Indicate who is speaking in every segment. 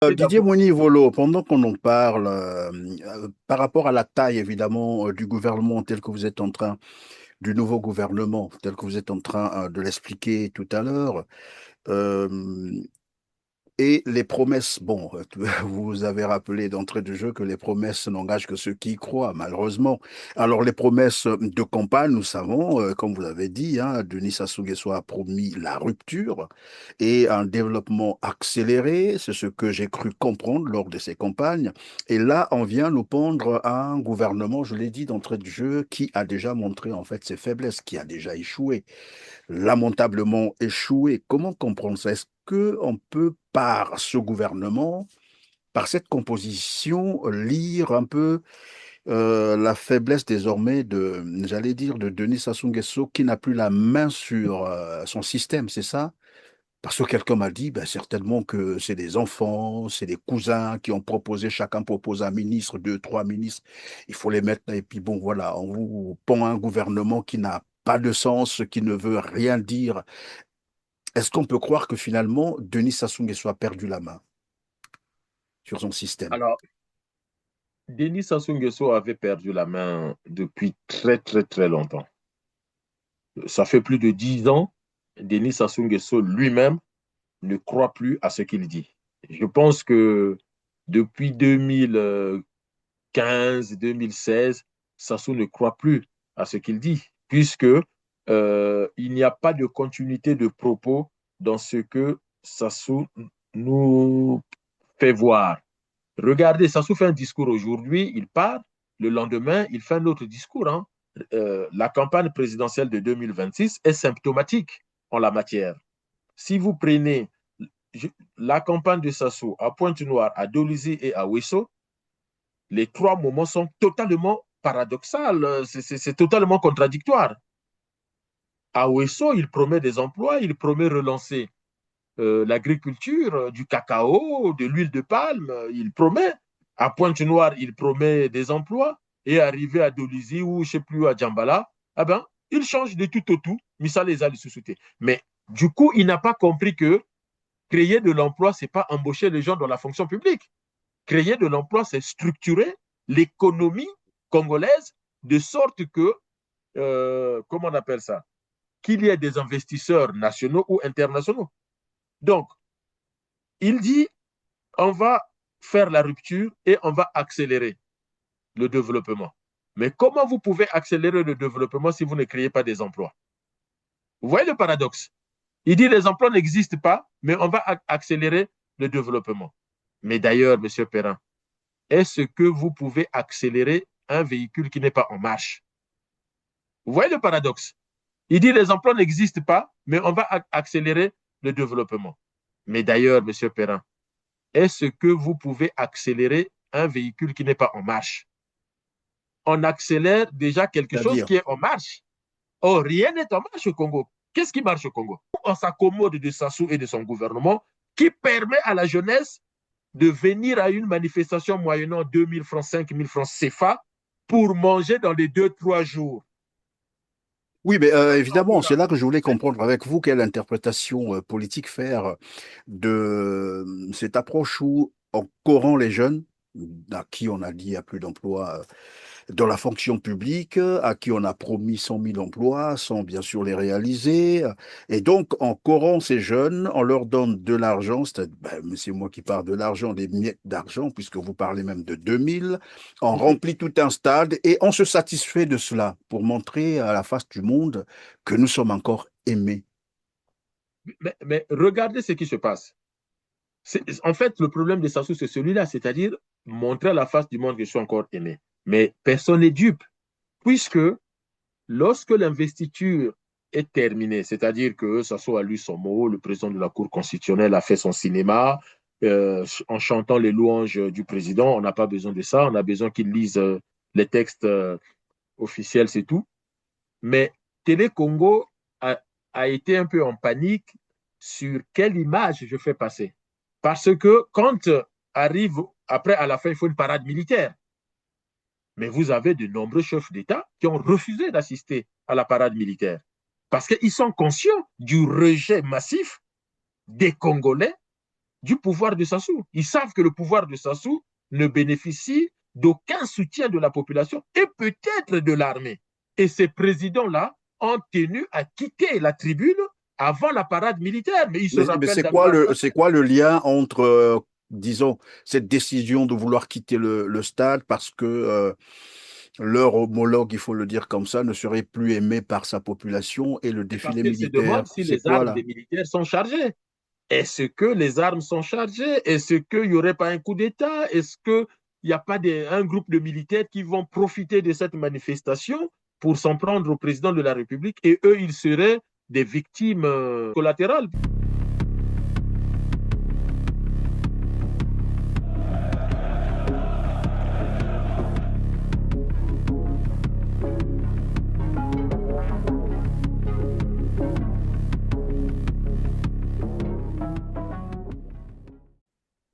Speaker 1: Et
Speaker 2: Didier
Speaker 1: d'abord,
Speaker 2: Mouni-Volo, pendant qu'on en parle, par rapport à la taille évidemment du gouvernement tel que vous êtes en train, du nouveau gouvernement tel que vous êtes en train de l'expliquer tout à l'heure, euh, et les promesses, bon, vous avez rappelé d'entrée de jeu que les promesses n'engagent que ceux qui y croient, malheureusement. Alors, les promesses de campagne, nous savons, comme vous l'avez dit, hein, Denis Sassou Nguesso a promis la rupture et un développement accéléré. C'est ce que j'ai cru comprendre lors de ces campagnes. Et là, on vient nous pondre un gouvernement, je l'ai dit d'entrée de jeu, qui a déjà montré en fait ses faiblesses, qui a déjà échoué lamentablement échoué. Comment comprendre ça? Est-ce qu'on peut, par ce gouvernement, par cette composition, lire un peu la faiblesse désormais de, j'allais dire, de Denis Sassou Nguesso qui n'a plus la main sur son système, c'est ça? Parce que quelqu'un m'a dit, ben, certainement que c'est des enfants, c'est des cousins qui ont proposé, chacun propose un ministre, deux, trois ministres, il faut les mettre, et puis bon, voilà, on vous pond un gouvernement qui n'a pas de sens, qui ne veut rien dire. Est-ce qu'on peut croire que finalement, Denis Sassou Nguesso a perdu la main sur son système?
Speaker 1: alors, Denis Sassou Nguesso avait perdu la main depuis très, très, très longtemps. Ça fait plus de 10 ans, Denis Sassou Nguesso lui-même ne croit plus à ce qu'il dit. Je pense que depuis 2015, 2016, Sassou ne croit plus à ce qu'il dit, puisque il n'y a pas de continuité de propos dans ce que Sassou nous fait voir. Regardez, Sassou fait un discours aujourd'hui, il part, le lendemain, il fait un autre discours. Hein. La campagne présidentielle de 2026 est symptomatique en la matière. Si vous prenez la campagne de Sassou à Pointe-Noire, à Dolisie et à Ouesso, les trois moments sont totalement paradoxaux, c'est totalement contradictoire. À Ouesso, il promet des emplois, il promet relancer l'agriculture, du cacao, de l'huile de palme, il promet. À Pointe-Noire, il promet des emplois. Et arrivé à Dolisie ou je ne sais plus à Djambala, eh ben, il change de tout au tout. Missa les a sous-soutés. Mais du coup, il n'a pas compris que créer de l'emploi, ce n'est pas embaucher les gens dans la fonction publique. Créer de l'emploi, c'est structurer l'économie congolaise de sorte que, comment on appelle ça, qu'il y ait des investisseurs nationaux ou internationaux. Donc, il dit, on va faire la rupture et on va accélérer le développement. Mais comment vous pouvez accélérer le développement si vous ne créez pas des emplois? Vous voyez le paradoxe? Il dit les emplois n'existent pas, mais on va accélérer le développement. Mais d'ailleurs, M. Perrin, est-ce que vous pouvez accélérer un véhicule qui n'est pas en marche? Vous voyez le paradoxe? Il dit les emplois n'existent pas, mais on va accélérer le développement. Mais d'ailleurs, M. Perrin, est-ce que vous pouvez accélérer un véhicule qui n'est pas en marche? On accélère déjà quelque chose
Speaker 2: C'est-à-dire,
Speaker 1: qui est en marche. Or, rien n'est en marche au Congo. Qu'est-ce qui marche au Congo? On s'accommode de Sassou et de son gouvernement qui permet à la jeunesse de venir à une manifestation moyennant 2000 francs, 5000 francs CFA pour manger dans les 2, 3 jours.
Speaker 2: oui, mais
Speaker 1: On sort de
Speaker 2: évidemment,
Speaker 1: là.
Speaker 2: c'est là que je voulais comprendre avec vous quelle interprétation politique faire de cette approche où, en corrant les jeunes, à qui on a dit il n'y a plus d'emploi dans la fonction publique, à qui on a promis 100 000 emplois sans bien sûr les réaliser. Et donc, en corrant ces jeunes, on leur donne de l'argent, c'est moi qui parle de l'argent, des miettes d'argent, puisque vous parlez même de 2000, on remplit tout un stade et on se satisfait de cela pour montrer à la face du monde que nous sommes encore aimés.
Speaker 1: Mais regardez ce qui se passe. En fait, le problème de Sassou, c'est celui-là, c'est-à-dire montrer à la face du monde que je suis encore aimé. Mais personne n'est dupe, puisque lorsque l'investiture est terminée, c'est-à-dire que Sassou a lu son mot, le président de la Cour constitutionnelle a fait son cinéma, en chantant les louanges du président, on n'a pas besoin de ça, on a besoin qu'il lise les textes officiels, c'est tout. Mais Télé Congo a été un peu en panique sur quelle image je fais passer. Parce que quand arrive, après, à la fin, il faut une parade militaire. Mais vous avez de nombreux chefs d'État qui ont refusé d'assister à la parade militaire. Parce qu'ils sont conscients du rejet massif des Congolais du pouvoir de Sassou. Ils savent que le pouvoir de Sassou ne bénéficie d'aucun soutien de la population et peut-être de l'armée. Et ces présidents-là ont tenu à quitter la tribune avant la parade militaire. Mais ils se
Speaker 2: Mais
Speaker 1: rappellent d'avoir...
Speaker 2: c'est quoi le lien entre, disons, cette décision de vouloir quitter le stade parce que leur homologue, il faut le dire comme ça, ne serait plus aimé par sa population et le
Speaker 1: Parce
Speaker 2: défilé
Speaker 1: qu'ils se
Speaker 2: militaire,
Speaker 1: demandent si
Speaker 2: c'est
Speaker 1: les
Speaker 2: quoi
Speaker 1: armes
Speaker 2: là?
Speaker 1: des militaires sont chargées. Est-ce que les armes sont chargées? Est-ce qu'il n'y aurait pas un coup d'État? Est-ce qu'il n'y a pas un groupe de militaires qui vont profiter de cette manifestation pour s'en prendre au président de la République et eux, ils seraient des victimes collatérales?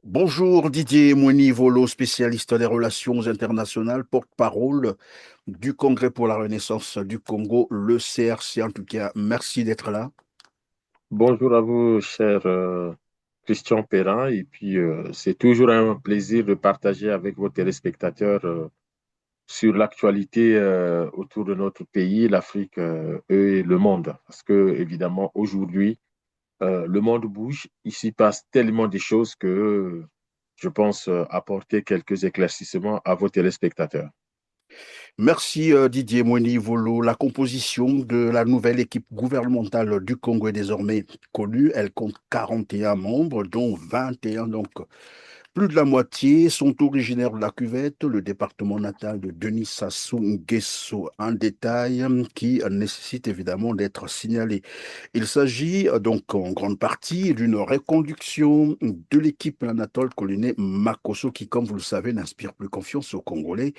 Speaker 2: Bonjour Didier Mouni-Volo, spécialiste des relations internationales, porte-parole du Congrès pour la Renaissance du Congo, le CRC. En tout cas, merci d'être là.
Speaker 1: Bonjour à vous, cher Christian Perrin. Et puis, c'est toujours un plaisir de partager avec vos téléspectateurs sur l'actualité autour de notre pays, l'Afrique et le monde. Parce que, évidemment, aujourd'hui, le monde bouge. Il s'y passe tellement de choses que je pense apporter quelques éclaircissements à vos téléspectateurs.
Speaker 2: Merci Didier Mouni-Volo. La composition de la nouvelle équipe gouvernementale du Congo est désormais connue. Elle compte 41 membres, dont 21, donc plus de la moitié, sont originaires de la Cuvette, le département natal de Denis Sassou Nguesso. Un détail qui nécessite évidemment d'être signalé. Il s'agit donc en grande partie d'une reconduction de l'équipe Anatole Coliné Makosso qui, comme vous le savez, n'inspire plus confiance aux Congolais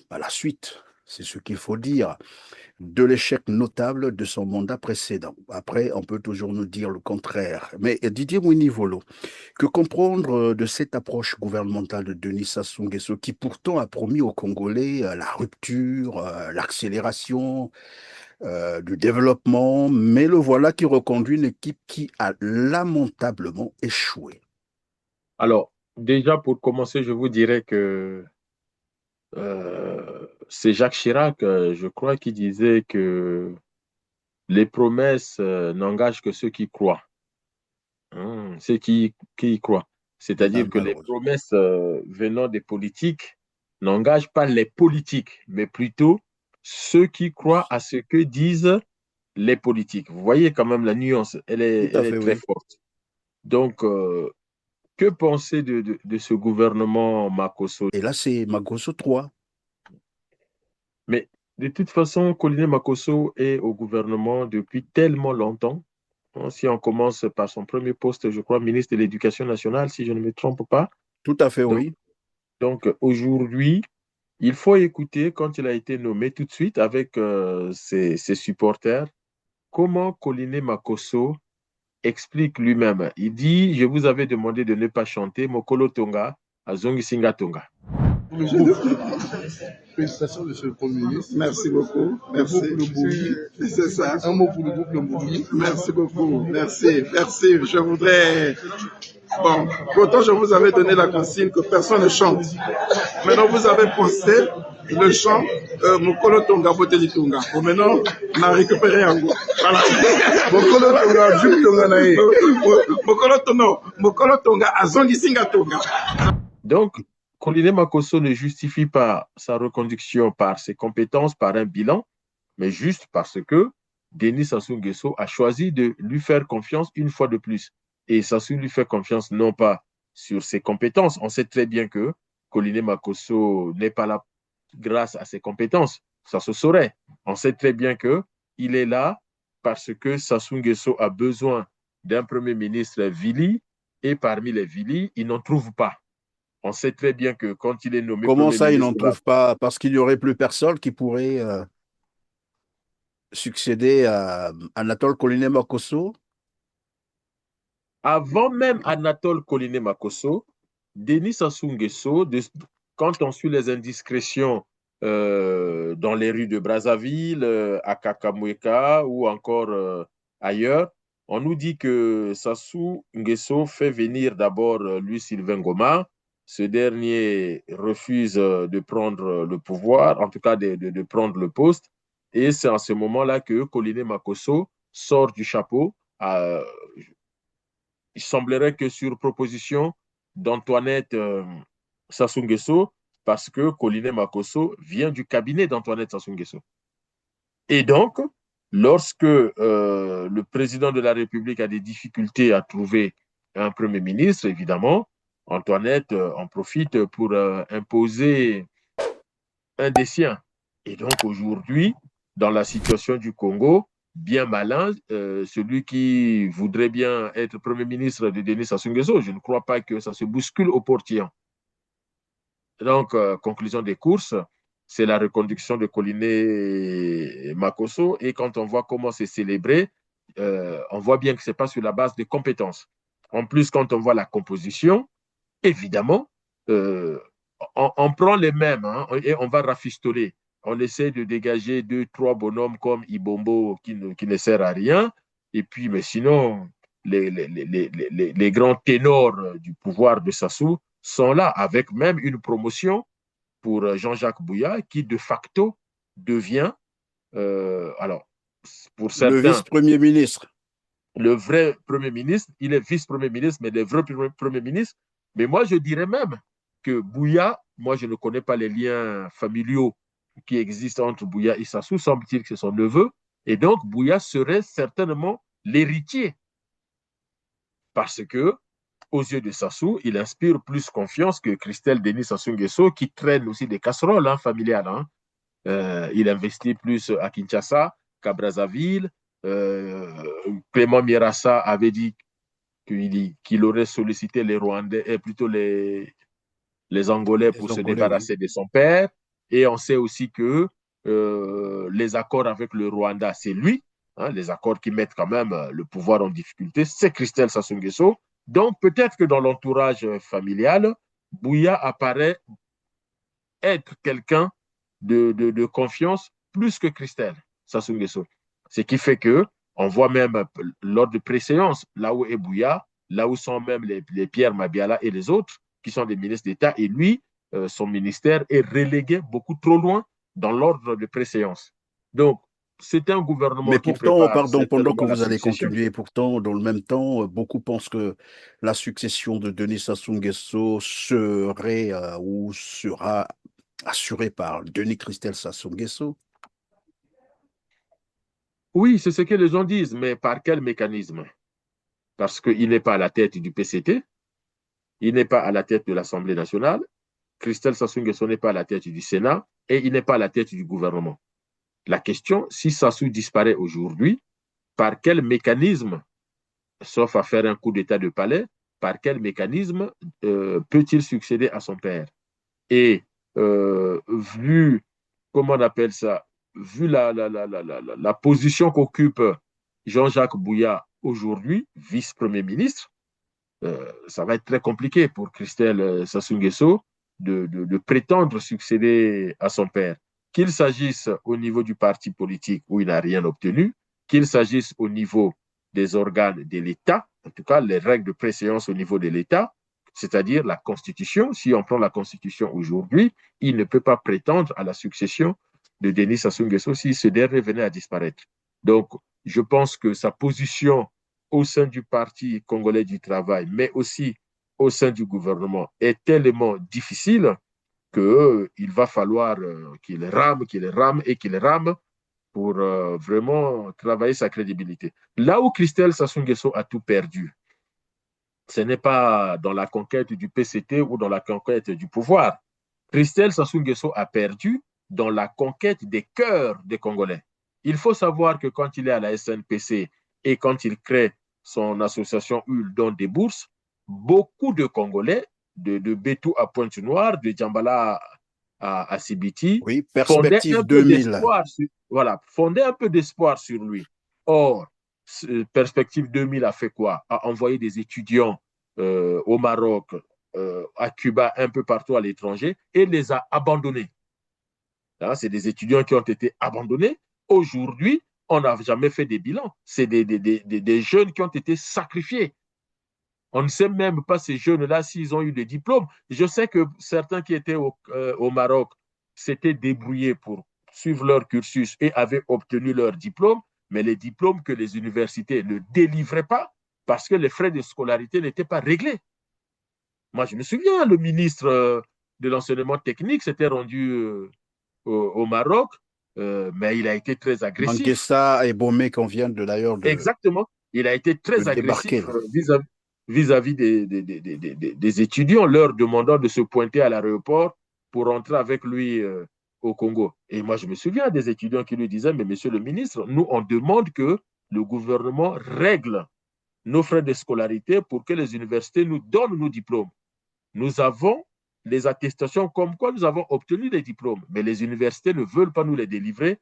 Speaker 2: à la suite. C'est ce qu'il faut dire de l'échec notable de son mandat précédent. Après, on peut toujours nous dire le contraire. Mais Didier Mounivolo, que comprendre de cette approche gouvernementale de Denis Sassou Nguesso qui pourtant a promis aux Congolais la rupture, l'accélération du développement, mais le voilà qui reconduit une équipe qui a lamentablement échoué.
Speaker 1: Alors, déjà, pour commencer, je vous dirais que c'est Jacques Chirac, je crois, qui disait que les promesses n'engagent que ceux qui croient. Ceux qui y croient. C'est-à-dire que les
Speaker 2: Malheureusement.
Speaker 1: promesses venant des politiques n'engagent pas les politiques, mais plutôt ceux qui croient à ce que disent les politiques. Vous voyez quand même la nuance,
Speaker 2: Tout
Speaker 1: elle
Speaker 2: à fait,
Speaker 1: est très
Speaker 2: oui.
Speaker 1: forte. Donc, que penser de ce gouvernement Makosso?
Speaker 2: Et là, c'est Magoso 3.
Speaker 1: Mais de toute façon, Colline Makosso est au gouvernement depuis tellement longtemps. Si on commence par son premier poste, je crois, ministre de l'Éducation nationale, si je ne me trompe pas.
Speaker 2: Tout à fait,
Speaker 1: Donc,
Speaker 2: oui.
Speaker 1: donc, aujourd'hui, il faut écouter quand il a été nommé tout de suite avec ses supporters comment Colline Makosso explique lui-même. Il dit, je vous avais demandé de ne pas chanter Mokolo Tonga à Zongi Singa Tonga.
Speaker 3: Pour le groupe. Félicitations, monsieur le Premier ministre.
Speaker 4: Merci beaucoup. Merci.
Speaker 3: Le groupe, le Bourgi.
Speaker 4: C'est ça.
Speaker 3: Un mot pour le groupe, le Bourgi.
Speaker 4: Merci beaucoup. Merci. Merci. Je voudrais. Bon, pourtant, je vous avais donné la consigne que personne ne chante. Maintenant, vous avez posté le chant Mokolo Tonga Boteli Tonga. Bon, maintenant, on a récupéré un goût. Voilà.
Speaker 3: Mokolo Tonga, Jules Tonga Nae.
Speaker 4: Mokolo Tonga, Mokolo Tonga, Azongi Singa Tonga.
Speaker 1: Donc, Colline Makosso ne justifie pas sa reconduction par ses compétences, par un bilan, mais juste parce que Denis Sassou Nguesso a choisi de lui faire confiance une fois de plus. Et Sassou lui fait confiance non pas sur ses compétences. On sait très bien que Colline Makosso n'est pas là grâce à ses compétences. Ça se saurait. On sait très bien qu'il est là parce que Sassou Nguesso a besoin d'un premier ministre Vili et parmi les Vili, il n'en trouve pas. On sait très bien que quand il est nommé
Speaker 2: Comment
Speaker 1: Premier
Speaker 2: ça, ils
Speaker 1: ministre,
Speaker 2: n'en trouvent pas? Parce qu'il n'y aurait plus personne qui pourrait succéder à Anatole Coliné Makosso.
Speaker 1: avant même Anatole Coliné Makosso, Denis Sassou Nguesso, quand on suit les indiscrétions dans les rues de Brazzaville, à Kakamweka ou encore ailleurs, On nous dit que Sassou Nguesso fait venir d'abord Louis Sylvain Goma. Ce dernier refuse de prendre le pouvoir, en tout cas de prendre le poste. Et c'est à ce moment-là que Colline Makosso sort du chapeau. Il semblerait que sur proposition d'Antoinette Sassou Nguesso, parce que Colline Makosso vient du cabinet d'Antoinette Sassou Nguesso. Et donc, lorsque le président de la République a des difficultés à trouver un Premier ministre, évidemment, Antoinette en profite pour imposer un des siens. Et donc, aujourd'hui, dans la situation du Congo, bien malin, celui qui voudrait bien être Premier ministre de Denis Sassou Nguesso, je ne crois pas que ça se bouscule au portillon. Donc, conclusion des courses, c'est la reconduction de Colline Makosso. Et quand on voit comment c'est célébré, on voit bien que ce n'est pas sur la base des compétences. En plus, quand on voit la composition, évidemment, on prend les mêmes et on va rafistoler. On essaie de dégager 2-3 bonhommes comme Ibombo qui ne sert à rien. Et puis, mais sinon, les grands ténors du pouvoir de Sassou sont là, avec même une promotion pour Jean-Jacques Bouya, qui de facto devient, alors, pour
Speaker 2: Le
Speaker 1: certains,
Speaker 2: vice-premier ministre.
Speaker 1: le vrai Premier ministre. Il est vice-premier ministre, mais le vrai Premier ministre. Mais moi, je dirais même que Bouya, moi, je ne connais pas les liens familiaux qui existent entre Bouya et Sassou, semble-t-il que c'est son neveu. Et donc, Bouya serait certainement l'héritier. Parce que, aux yeux de Sassou, il inspire plus confiance que Christelle Denis Sassou Nguesso, qui traîne aussi des casseroles familiales. Il investit plus à Kinshasa qu'à Brazzaville. Clément Mirassa avait dit qu'il aurait sollicité les Rwandais, et plutôt les Angolais pour se
Speaker 2: Angolais, oui.
Speaker 1: débarrasser de son père. Et on sait aussi que les accords avec le Rwanda, c'est lui. Les accords qui mettent quand même le pouvoir en difficulté, c'est Christelle Sassou Nguesso. Donc peut-être que dans l'entourage familial, Bouya apparaît être quelqu'un de confiance plus que Christelle Sassou Nguesso. Ce qui fait que on voit même lors de préséances, là où est Bouya, là où sont même les Pierre Mabiala et les autres, qui sont des ministres d'État, et lui, son ministère est relégué beaucoup trop loin dans l'ordre de préséance. Donc, c'est un gouvernement
Speaker 2: Mais
Speaker 1: qui
Speaker 2: pourtant,
Speaker 1: prépare
Speaker 2: pardon, pendant
Speaker 1: certainement
Speaker 2: que
Speaker 1: la
Speaker 2: vous allez
Speaker 1: succession.
Speaker 2: continuer, pourtant, dans le même temps, beaucoup pensent que la succession de Denis Sassou Nguesso serait ou sera assurée par Denis Christelle Sassou Nguesso.
Speaker 1: Oui, c'est ce que les gens disent, mais par quel mécanisme? Parce qu'il n'est pas à la tête du PCT, il n'est pas à la tête de l'Assemblée nationale, Christelle Sassou Nguesso n'est pas à la tête du Sénat et il n'est pas à la tête du gouvernement. La question, si Sassou disparaît aujourd'hui, par quel mécanisme, sauf à faire un coup d'état de palais, par quel mécanisme peut-il succéder à son père? Et vu, comment on appelle ça, vu la position qu'occupe Jean-Jacques Bouya aujourd'hui, vice-premier ministre, ça va être très compliqué pour Christelle Sassou Nguesso de prétendre succéder à son père. Qu'il s'agisse au niveau du parti politique où il n'a rien obtenu, qu'il s'agisse au niveau des organes de l'État, en tout cas les règles de préséance au niveau de l'État, c'est-à-dire la Constitution. Si on prend la Constitution aujourd'hui, il ne peut pas prétendre à la succession de Denis Sassou Nguesso si ce dernier venait à disparaître. Donc, je pense que sa position au sein du Parti congolais du travail, mais aussi au sein du gouvernement, est tellement difficile qu'il va falloir qu'il rame et qu'il rame pour vraiment travailler sa crédibilité. Là où Christelle Sassou Nguesso a tout perdu, ce n'est pas dans la conquête du PCT ou dans la conquête du pouvoir. Christelle Sassou Nguesso a perdu dans la conquête des cœurs des Congolais. Il faut savoir que quand il est à la SNPC et quand il crée son association Uldon des Bourses, beaucoup de Congolais, de Bétou à Pointe-Noire, de Djambala à Sibiti,
Speaker 2: Oui,
Speaker 1: fondaient
Speaker 2: perspective
Speaker 1: un peu
Speaker 2: 2000.
Speaker 1: d'espoir fondaient un peu d'espoir sur lui. Or, Perspective 2000 a fait quoi? A envoyé des étudiants au Maroc, à Cuba, un peu partout à l'étranger, et les a abandonnés. C'est des étudiants qui ont été abandonnés. Aujourd'hui, on n'a jamais fait des bilans. C'est des jeunes qui ont été sacrifiés. On ne sait même pas ces jeunes-là s'ils ont eu des diplômes. Je sais que certains qui étaient au Maroc s'étaient débrouillés pour suivre leur cursus et avaient obtenu leur diplôme, mais les diplômes que les universités ne délivraient pas parce que les frais de scolarité n'étaient pas réglés. Moi, je me souviens, le ministre de l'enseignement technique s'était rendu au Maroc, mais il a été très agressif.
Speaker 2: Manguessa et Bomé qu'on vient d'ailleurs
Speaker 1: Exactement. Il a été très
Speaker 2: débarquer.
Speaker 1: agressif vis-à-vis des étudiants, leur demandant de se pointer à l'aéroport pour rentrer avec lui au Congo. Et moi, je me souviens des étudiants qui lui disaient, mais monsieur le ministre, nous, on demande que le gouvernement règle nos frais de scolarité pour que les universités nous donnent nos diplômes. Nous avons les attestations comme quoi nous avons obtenu des diplômes, mais les universités ne veulent pas nous les délivrer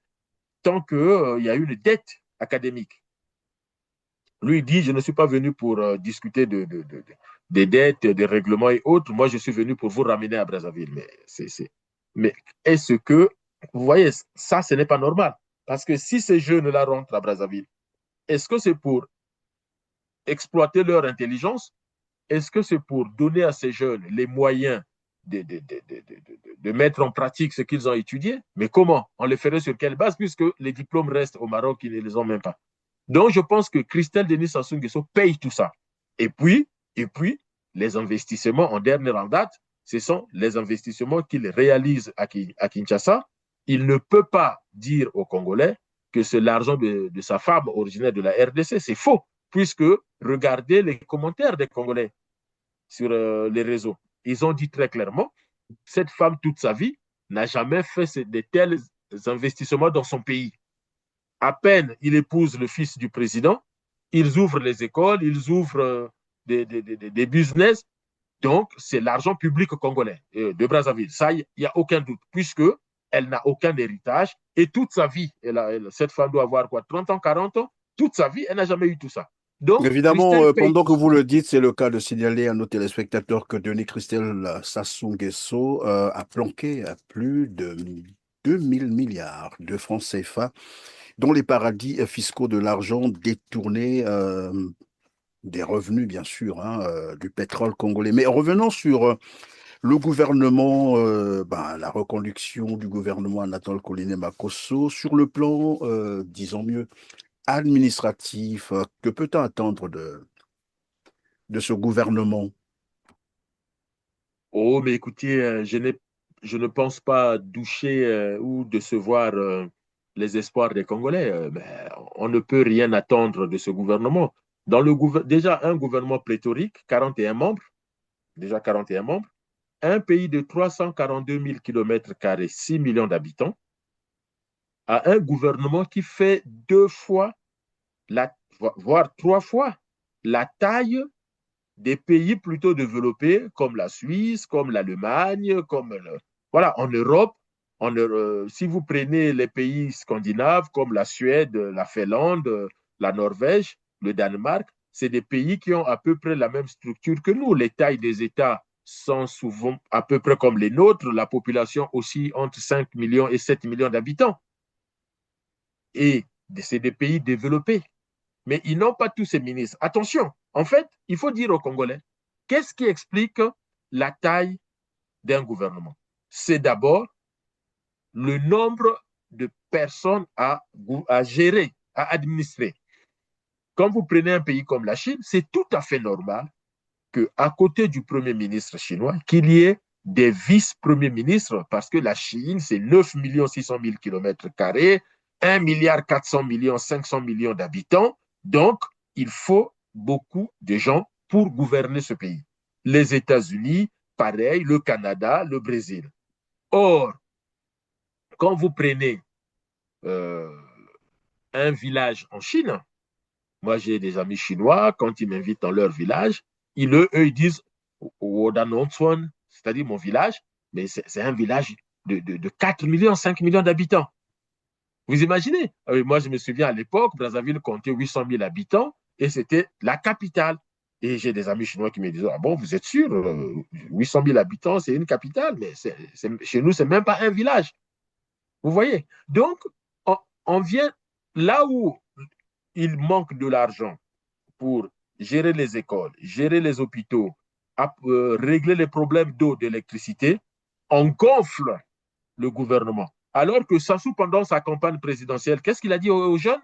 Speaker 1: tant qu'il y a une dette académique. Lui dit, je ne suis pas venu pour discuter des dettes, des règlements et autres. Moi, je suis venu pour vous ramener à Brazzaville. Mais est-ce que, vous voyez, ça, ce n'est pas normal. Parce que si ces jeunes-là rentrent à Brazzaville, est-ce que c'est pour exploiter leur intelligence? Est-ce que c'est pour donner à ces jeunes les moyens de mettre en pratique ce qu'ils ont étudié? Mais comment? On le ferait sur quelle base, puisque les diplômes restent au Maroc, ils ne les ont même pas. Donc, je pense que Christelle Denis Sassou Nguesso paye tout ça. Et puis, les investissements en dernière en date, ce sont les investissements qu'il réalise à Kinshasa. Il ne peut pas dire aux Congolais que c'est l'argent de sa femme originaire de la RDC. C'est faux, puisque regardez les commentaires des Congolais sur les réseaux. Ils ont dit très clairement, cette femme, toute sa vie, n'a jamais fait de tels investissements dans son pays. À peine il épouse le fils du président, ils ouvrent les écoles, ils ouvrent des business. Donc, c'est l'argent public congolais de Brazzaville. Ça, il n'y a aucun doute, puisque elle n'a aucun héritage. Et toute sa vie, cette femme doit avoir quoi, 30 ans, 40 ans, toute sa vie, elle n'a jamais eu tout ça. Donc,
Speaker 2: évidemment, pendant que vous le dites, c'est le cas de signaler à nos téléspectateurs que Denis Christelle Sassou Nguesso a planqué à plus de 2000 milliards de francs CFA dans les paradis fiscaux de l'argent détourné des revenus, bien sûr, du pétrole congolais. Mais revenons sur le gouvernement, la reconduction du gouvernement Anatole Koliné Makosso, sur le plan, disons mieux, administratif, que peut-on attendre de ce gouvernement?
Speaker 1: Oh, mais écoutez, je ne pense pas doucher ou décevoir les espoirs des Congolais. Mais on ne peut rien attendre de ce gouvernement. Déjà, un gouvernement pléthorique, 41 membres, déjà 41 membres, un pays de 342 000 km², 6 millions d'habitants, à un gouvernement qui fait 2 fois, voire 3 fois la taille des pays plutôt développés comme la Suisse, comme l'Allemagne, voilà, en Europe. Si vous prenez les pays scandinaves comme la Suède, la Finlande, la Norvège, le Danemark, c'est des pays qui ont à peu près la même structure que nous. Les tailles des États sont souvent à peu près comme les nôtres, la population aussi entre 5 millions et 7 millions d'habitants. Et c'est des pays développés. Mais ils n'ont pas tous ces ministres. Attention, en fait, il faut dire aux Congolais, qu'est-ce qui explique la taille d'un gouvernement? C'est d'abord le nombre de personnes à gérer, à administrer. Quand vous prenez un pays comme la Chine, c'est tout à fait normal qu'à côté du Premier ministre chinois, qu'il y ait des vice-premiers ministres, parce que la Chine, c'est 9 600 000 km², 1 milliard 400 millions, 500 millions d'habitants. Donc, il faut beaucoup de gens pour gouverner ce pays. Les États-Unis, pareil, le Canada, le Brésil. Or, quand vous prenez un village en Chine, moi j'ai des amis chinois, quand ils m'invitent dans leur village, eux ils disent Wodanonswan, c'est-à-dire mon village, mais c'est un village de 4 millions, 5 millions d'habitants. Vous imaginez? Moi, je me souviens à l'époque, Brazzaville comptait 800 000 habitants et c'était la capitale. Et j'ai des amis chinois qui me disaient, ah bon, vous êtes sûr, 800 000 habitants, c'est une capitale, mais chez nous, c'est même pas un village. Vous voyez? Donc, on vient là où il manque de l'argent pour gérer les écoles, gérer les hôpitaux, régler les problèmes d'eau, d'électricité, on gonfle le gouvernement. Alors que Sassou, pendant sa campagne présidentielle, qu'est-ce qu'il a dit aux jeunes?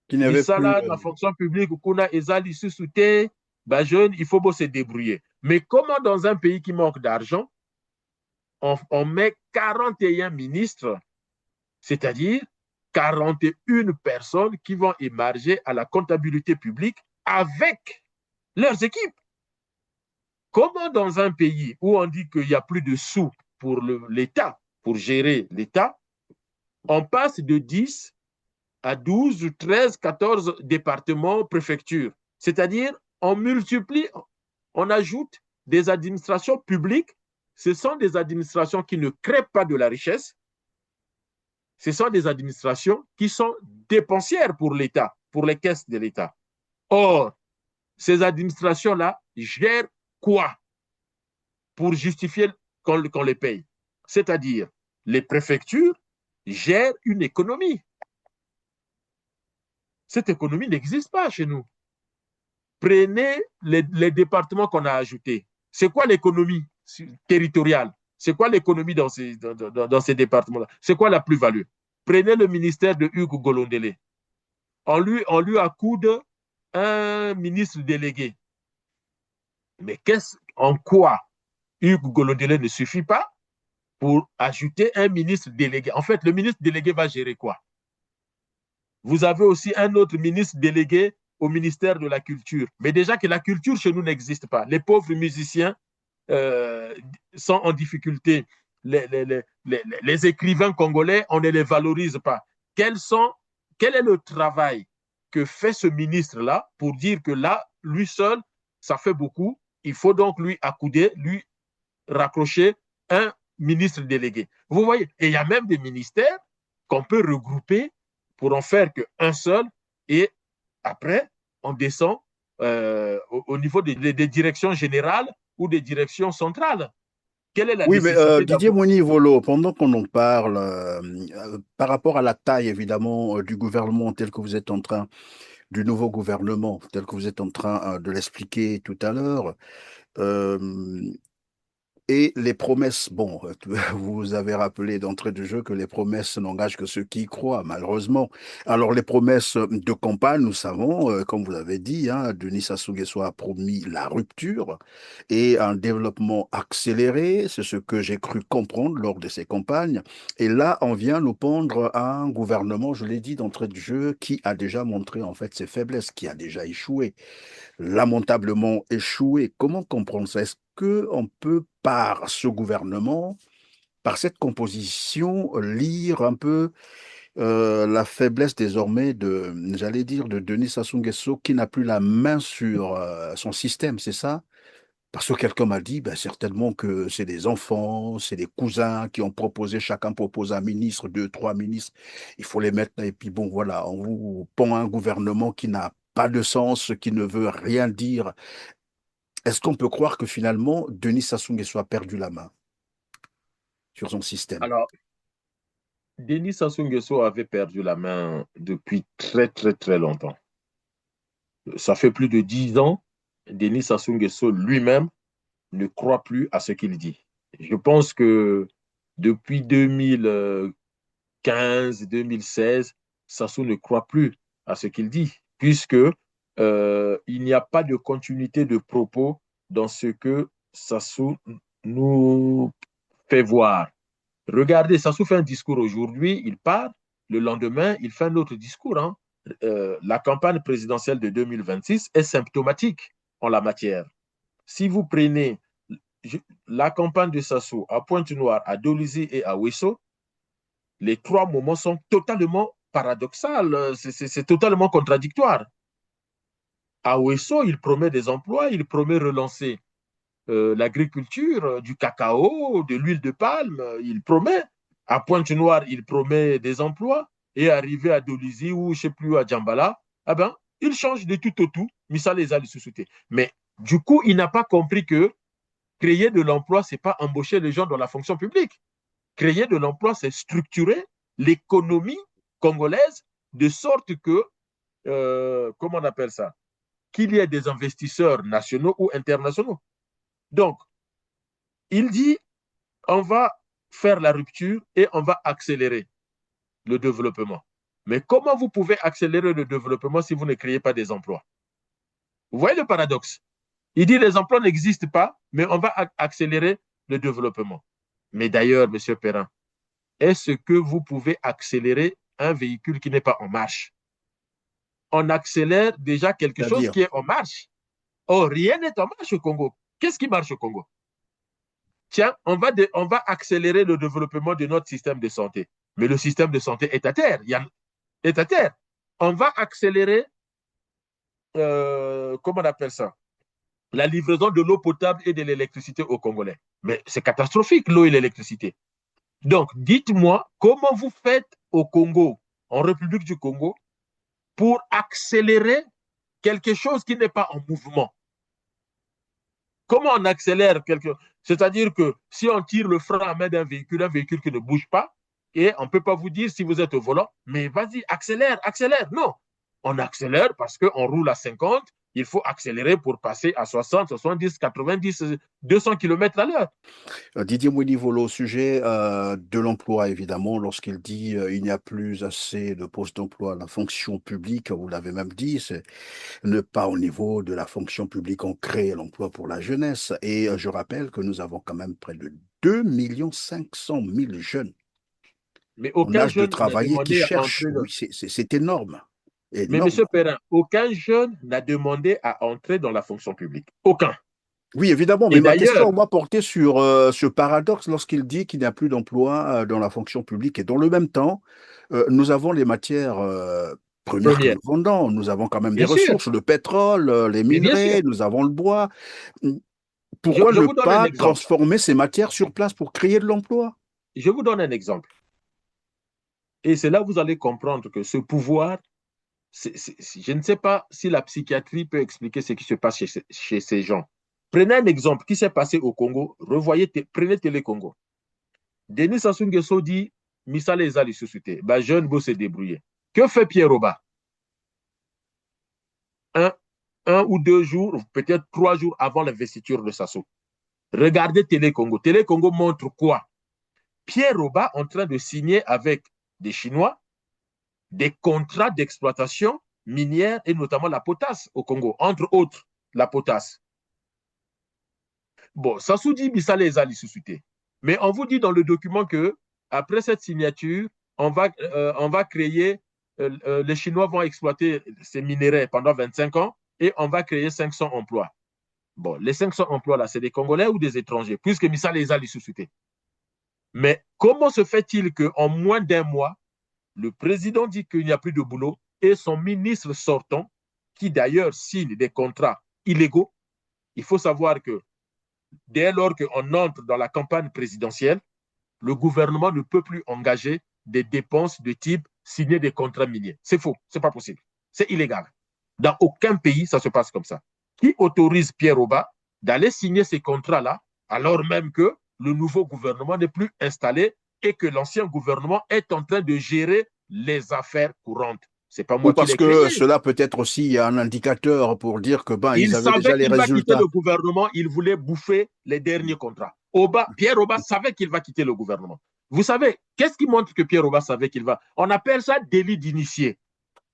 Speaker 2: Qui n'avait plus.
Speaker 1: Bisala, la fonction publique, Kuna Ezali Susute, ben jeune, il faut se débrouiller. Mais comment dans un pays qui manque d'argent, on met 41 ministres, c'est-à-dire 41 personnes qui vont émarger à la comptabilité publique avec leurs équipes? Comment dans un pays où on dit qu'il n'y a plus de sous pour l'État, pour gérer l'État, on passe de 10 à 12, 13, 14 départements, préfectures. C'est-à-dire, on multiplie, on ajoute des administrations publiques. Ce sont des administrations qui ne créent pas de la richesse. Ce sont des administrations qui sont dépensières pour l'État, pour les caisses de l'État. Or, ces administrations-là gèrent quoi pour justifier qu'on les paye? C'est-à-dire, les préfectures gèrent une économie. Cette économie n'existe pas chez nous. Prenez les départements qu'on a ajoutés. C'est quoi l'économie territoriale? C'est quoi l'économie dans ces départements-là? C'est quoi la plus-value? Prenez le ministère de Hugues Golondélé. On lui accoude un ministre délégué. Mais en quoi Hugues Golondélé ne suffit pas pour ajouter un ministre délégué? En fait, le ministre délégué va gérer quoi? Vous avez aussi un autre ministre délégué au ministère de la Culture. Mais déjà que la culture chez nous n'existe pas. Les pauvres musiciens sont en difficulté. Les écrivains congolais, on ne les valorise pas. Quel est le travail que fait ce ministre-là pour dire que là, lui seul, ça fait beaucoup. Il faut donc lui accouder, lui raccrocher un ministre délégué. Vous voyez, et il y a même des ministères qu'on peut regrouper pour en faire qu'un seul, et après, on descend au niveau des directions générales ou des directions centrales. Quelle est la
Speaker 2: Oui, mais
Speaker 1: nécessité
Speaker 2: Didier
Speaker 1: d'avoir...
Speaker 2: Moni-Volo, pendant qu'on en parle, par rapport à la taille, évidemment, du gouvernement tel que vous êtes en train, du nouveau gouvernement tel que vous êtes en train de l'expliquer tout à l'heure, euh, et les promesses, bon, vous avez rappelé d'entrée de jeu que les promesses n'engagent que ceux qui y croient, malheureusement. Alors, les promesses de campagne, nous savons, comme vous l'avez dit, hein, Denis Sassou Nguesso a promis la rupture et un développement accéléré. C'est ce que j'ai cru comprendre lors de ces campagnes. Et là, on vient nous pondre un gouvernement, je l'ai dit d'entrée de jeu, qui a déjà montré en fait ses faiblesses, qui a déjà échoué, lamentablement échoué. Comment comprendre ça? Est-ce qu'on peut, par ce gouvernement, par cette composition, lire un peu la faiblesse désormais de, j'allais dire, de Denis Sassou Nguesso, qui n'a plus la main sur son système, c'est ça? Parce que quelqu'un m'a dit, ben, certainement que c'est des enfants, c'est des cousins qui ont proposé, chacun propose un ministre, deux, trois ministres, il faut les mettre là, et puis bon, voilà, on vous pond un gouvernement qui n'a pas de sens, qui ne veut rien dire. Est-ce qu'on peut croire que finalement, Denis Sassou Nguesso a perdu la main sur son système?
Speaker 1: Alors, Denis Sassou Nguesso avait perdu la main depuis très, très, très longtemps. Ça fait plus de 10 ans, Denis Sassou Nguesso lui-même ne croit plus à ce qu'il dit. Je pense que depuis 2015, 2016, Sassou ne croit plus à ce qu'il dit, puisque il n'y a pas de continuité de propos dans ce que Sassou nous fait voir. Regardez, Sassou fait un discours aujourd'hui, il part, le lendemain, il fait un autre discours. Hein. La campagne présidentielle de 2026 est symptomatique en la matière. Si vous prenez la campagne de Sassou à Pointe-Noire, à Dolisie et à Ouesso, les trois moments sont totalement paradoxaux, c'est totalement contradictoire. À Ouesso, il promet des emplois, il promet relancer l'agriculture, du cacao, de l'huile de palme, il promet. À Pointe-Noire, il promet des emplois. Et arrivé à Dolisie ou je ne sais plus à Djambala, eh ben, il change de tout au tout. Missa les a sous-soutés. Mais du coup, il n'a pas compris que créer de l'emploi, ce n'est pas embaucher les gens dans la fonction publique. Créer de l'emploi, c'est structurer l'économie congolaise de sorte que, comment on appelle ça, qu'il y ait des investisseurs nationaux ou internationaux. Donc, il dit, on va faire la rupture et on va accélérer le développement. Mais comment vous pouvez accélérer le développement si vous ne créez pas des emplois? Vous voyez le paradoxe? Il dit les emplois n'existent pas, mais on va accélérer le développement. Mais d'ailleurs, M. Perrin, est-ce que vous pouvez accélérer un véhicule qui n'est pas en marche? On accélère déjà quelque chose qui est en marche. Oh, rien n'est en marche au Congo. Qu'est-ce qui marche au Congo? Tiens, on va accélérer le développement de notre système de santé. Mais le système de santé est à terre. Est à terre. On va accélérer, comment on appelle ça? La livraison de l'eau potable et de l'électricité aux Congolais. Mais c'est catastrophique, l'eau et l'électricité. Donc, dites-moi, comment vous faites au Congo, en République du Congo, pour accélérer quelque chose qui n'est pas en mouvement? Comment on accélère quelque chose? C'est-à-dire que si on tire le frein à main d'un véhicule qui ne bouge pas, et on ne peut pas vous dire si vous êtes au volant, mais vas-y, accélère, accélère. Non, on accélère parce qu'on roule à 50, il faut accélérer pour passer à 60, 70, 90, 200 km à l'heure.
Speaker 2: Didier Mouinivolo, au sujet de l'emploi, évidemment, lorsqu'il dit il n'y a plus assez de postes d'emploi, la fonction publique, vous l'avez même dit, c'est ne pas au niveau de la fonction publique, on crée l'emploi pour la jeunesse. Et je rappelle que nous avons quand même près de 2 500 000 jeunes
Speaker 1: mais
Speaker 2: en
Speaker 1: aucun
Speaker 2: âge de
Speaker 1: jeune n'a
Speaker 2: travailler qui
Speaker 1: demandé à
Speaker 2: cherchent.
Speaker 1: entrer dans...
Speaker 2: Oui, c'est énorme.
Speaker 1: Mais
Speaker 2: Énorme.
Speaker 1: M. Perrin, aucun jeune n'a demandé à entrer dans la fonction publique. Aucun.
Speaker 2: Oui, évidemment, mais
Speaker 1: Et
Speaker 2: ma
Speaker 1: d'ailleurs,
Speaker 2: question va porter sur ce paradoxe lorsqu'il dit qu'il n'y a plus d'emploi dans la fonction publique. Et dans le même temps, nous avons les matières premières que
Speaker 1: première,
Speaker 2: nous vendons. Nous avons quand même des
Speaker 1: bien sûr,
Speaker 2: ressources, le pétrole, les
Speaker 1: mais bien sûr,
Speaker 2: minerais, nous avons le bois. Pourquoi
Speaker 1: je
Speaker 2: ne
Speaker 1: vous donne un
Speaker 2: pas
Speaker 1: exemple.
Speaker 2: transformer ces matières sur place pour créer de l'emploi?
Speaker 1: Je vous donne un exemple. Et c'est là que vous allez comprendre que ce pouvoir, je ne sais pas si la psychiatrie peut expliquer ce qui se passe chez ces gens. Prenez un exemple qui s'est passé au Congo. Prenez Télé Congo. Denis Sassou Nguesso dit Misala Ezali Susute, jeune beau se débrouiller. Que fait Pierre Roba? Un ou 2 jours, peut-être 3 jours avant l'investiture de Sassou. Regardez Télé Congo. Télé Congo montre quoi? Pierre Roba en train de signer avec des Chinois des contrats d'exploitation minière et notamment la potasse au Congo, entre autres la potasse. Bon, Sassou dit Misala Ezali Susute. Mais on vous dit dans le document que après cette signature, on va créer, les Chinois vont exploiter ces minéraux pendant 25 ans et on va créer 500 emplois. Bon, les 500 emplois là, c'est des Congolais ou des étrangers, puisque Misala Ezali Susute. Mais comment se fait-il qu'en moins d'un mois, le président dit qu'il n'y a plus de boulot et son ministre sortant, qui d'ailleurs signe des contrats illégaux, il faut savoir que dès lors qu'on entre dans la campagne présidentielle, le gouvernement ne peut plus engager des dépenses de type signer des contrats miniers. C'est faux, c'est pas possible. C'est illégal. Dans aucun pays, ça se passe comme ça. Qui autorise Pierre Roba d'aller signer ces contrats-là, alors même que le nouveau gouvernement n'est plus installé et que l'ancien gouvernement est en train de gérer les affaires courantes? C'est pas moi
Speaker 2: Oui,
Speaker 1: qui
Speaker 2: parce
Speaker 1: l'ai
Speaker 2: que
Speaker 1: créé.
Speaker 2: cela peut être aussi un indicateur pour dire que
Speaker 1: Il
Speaker 2: ils avaient déjà
Speaker 1: savait
Speaker 2: les
Speaker 1: qu'il va quitter
Speaker 2: résultats.
Speaker 1: le gouvernement, il voulait bouffer les derniers contrats. Pierre Roba savait qu'il va quitter le gouvernement. Vous savez, qu'est-ce qui montre que Pierre Roba savait qu'il va? On appelle ça délit d'initié.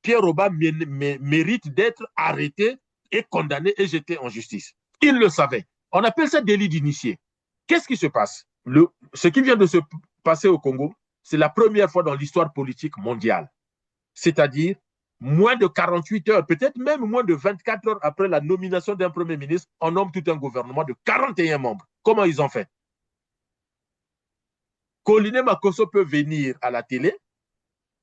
Speaker 1: Pierre Roba mérite d'être arrêté et condamné et jeté en justice. Il le savait. On appelle ça délit d'initié. Qu'est-ce qui se passe? Ce qui vient de se passer au Congo, c'est la première fois dans l'histoire politique mondiale. C'est-à-dire, moins de 48 heures, peut-être même moins de 24 heures après la nomination d'un premier ministre, on nomme tout un gouvernement de 41 membres. Comment ils ont fait? Koliné Makosso peut venir à la télé,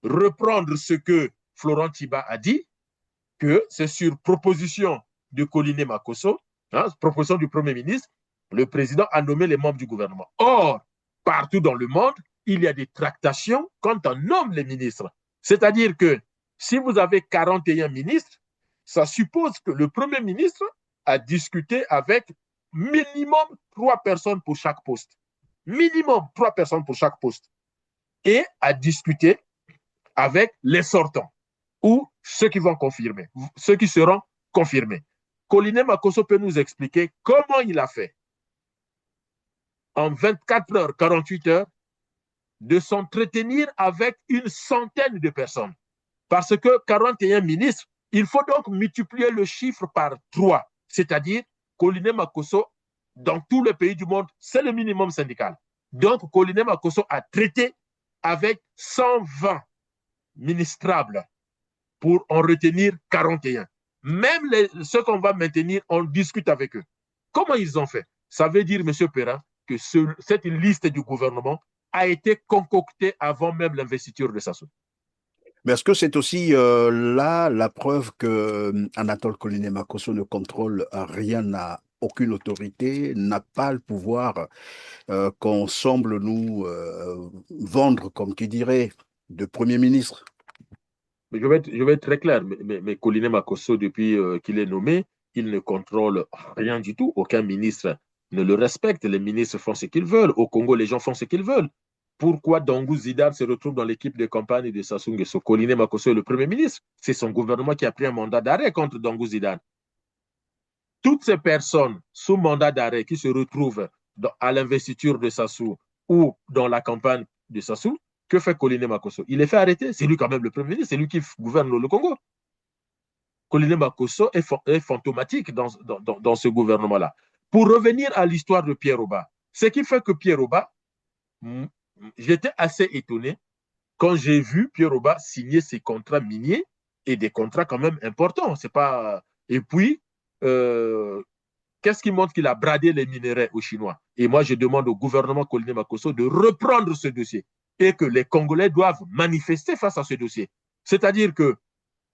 Speaker 1: reprendre ce que Florent Tiba a dit, que c'est sur proposition de Koliné Makosso, proposition du Premier ministre, le président a nommé les membres du gouvernement. Or, partout dans le monde, il y a des tractations quand on nomme les ministres. C'est-à-dire que si vous avez 41 ministres, ça suppose que le Premier ministre a discuté avec minimum 3 personnes pour chaque poste. Minimum 3 personnes pour chaque poste. Et a discuté avec les sortants. ou ceux qui vont confirmer, ceux qui seront confirmés. Colline Makosso peut nous expliquer comment il a fait en 24 heures, 48 heures, de s'entretenir avec une centaine de personnes. Parce que 41 ministres, il faut donc multiplier le chiffre par 3. C'est-à-dire, Colline Makosso, dans tous les pays du monde, c'est le minimum syndical. Donc, Colline Makosso a traité avec 120 ministrables pour en retenir 41. Même ceux qu'on va maintenir, on discute avec eux. Comment ils ont fait? Ça veut dire, M. Perrin, que cette liste du gouvernement a été concoctée avant même l'investiture de Sassou.
Speaker 2: Mais est-ce que c'est aussi là la preuve que Anatole Colline Makosso ne contrôle rien, n'a aucune autorité, n'a pas le pouvoir qu'on semble nous vendre, comme qui dirait, de Premier ministre?
Speaker 1: Je vais être très clair, mais Colline Makosso, depuis qu'il est nommé, il ne contrôle rien du tout. Aucun ministre ne le respecte. Les ministres font ce qu'ils veulent. Au Congo, les gens font ce qu'ils veulent. Pourquoi Dangou Zidane se retrouve dans l'équipe de campagne de Sassou Nguesso? Colline Makosso est le Premier ministre. C'est son gouvernement qui a pris un mandat d'arrêt contre Dangou Zidane. Toutes ces personnes sous mandat d'arrêt qui se retrouvent à l'investiture de Sassou ou dans la campagne de Sassou, que fait Colline Makosso? Il est fait arrêter. C'est lui quand même le Premier ministre. C'est lui qui gouverne le Congo. Colline Makosso est fantomatique dans ce gouvernement-là. Pour revenir à l'histoire de Pierre Oba, ce qui fait que Pierre Oba, j'étais assez étonné quand j'ai vu Pierre Oba signer ses contrats miniers et des contrats quand même importants. C'est pas... Et puis, qu'est-ce qui montre qu'il a bradé les minerais aux Chinois? Et moi, je demande au gouvernement Colline Makosso de reprendre ce dossier et que les Congolais doivent manifester face à ce dossier. C'est-à-dire que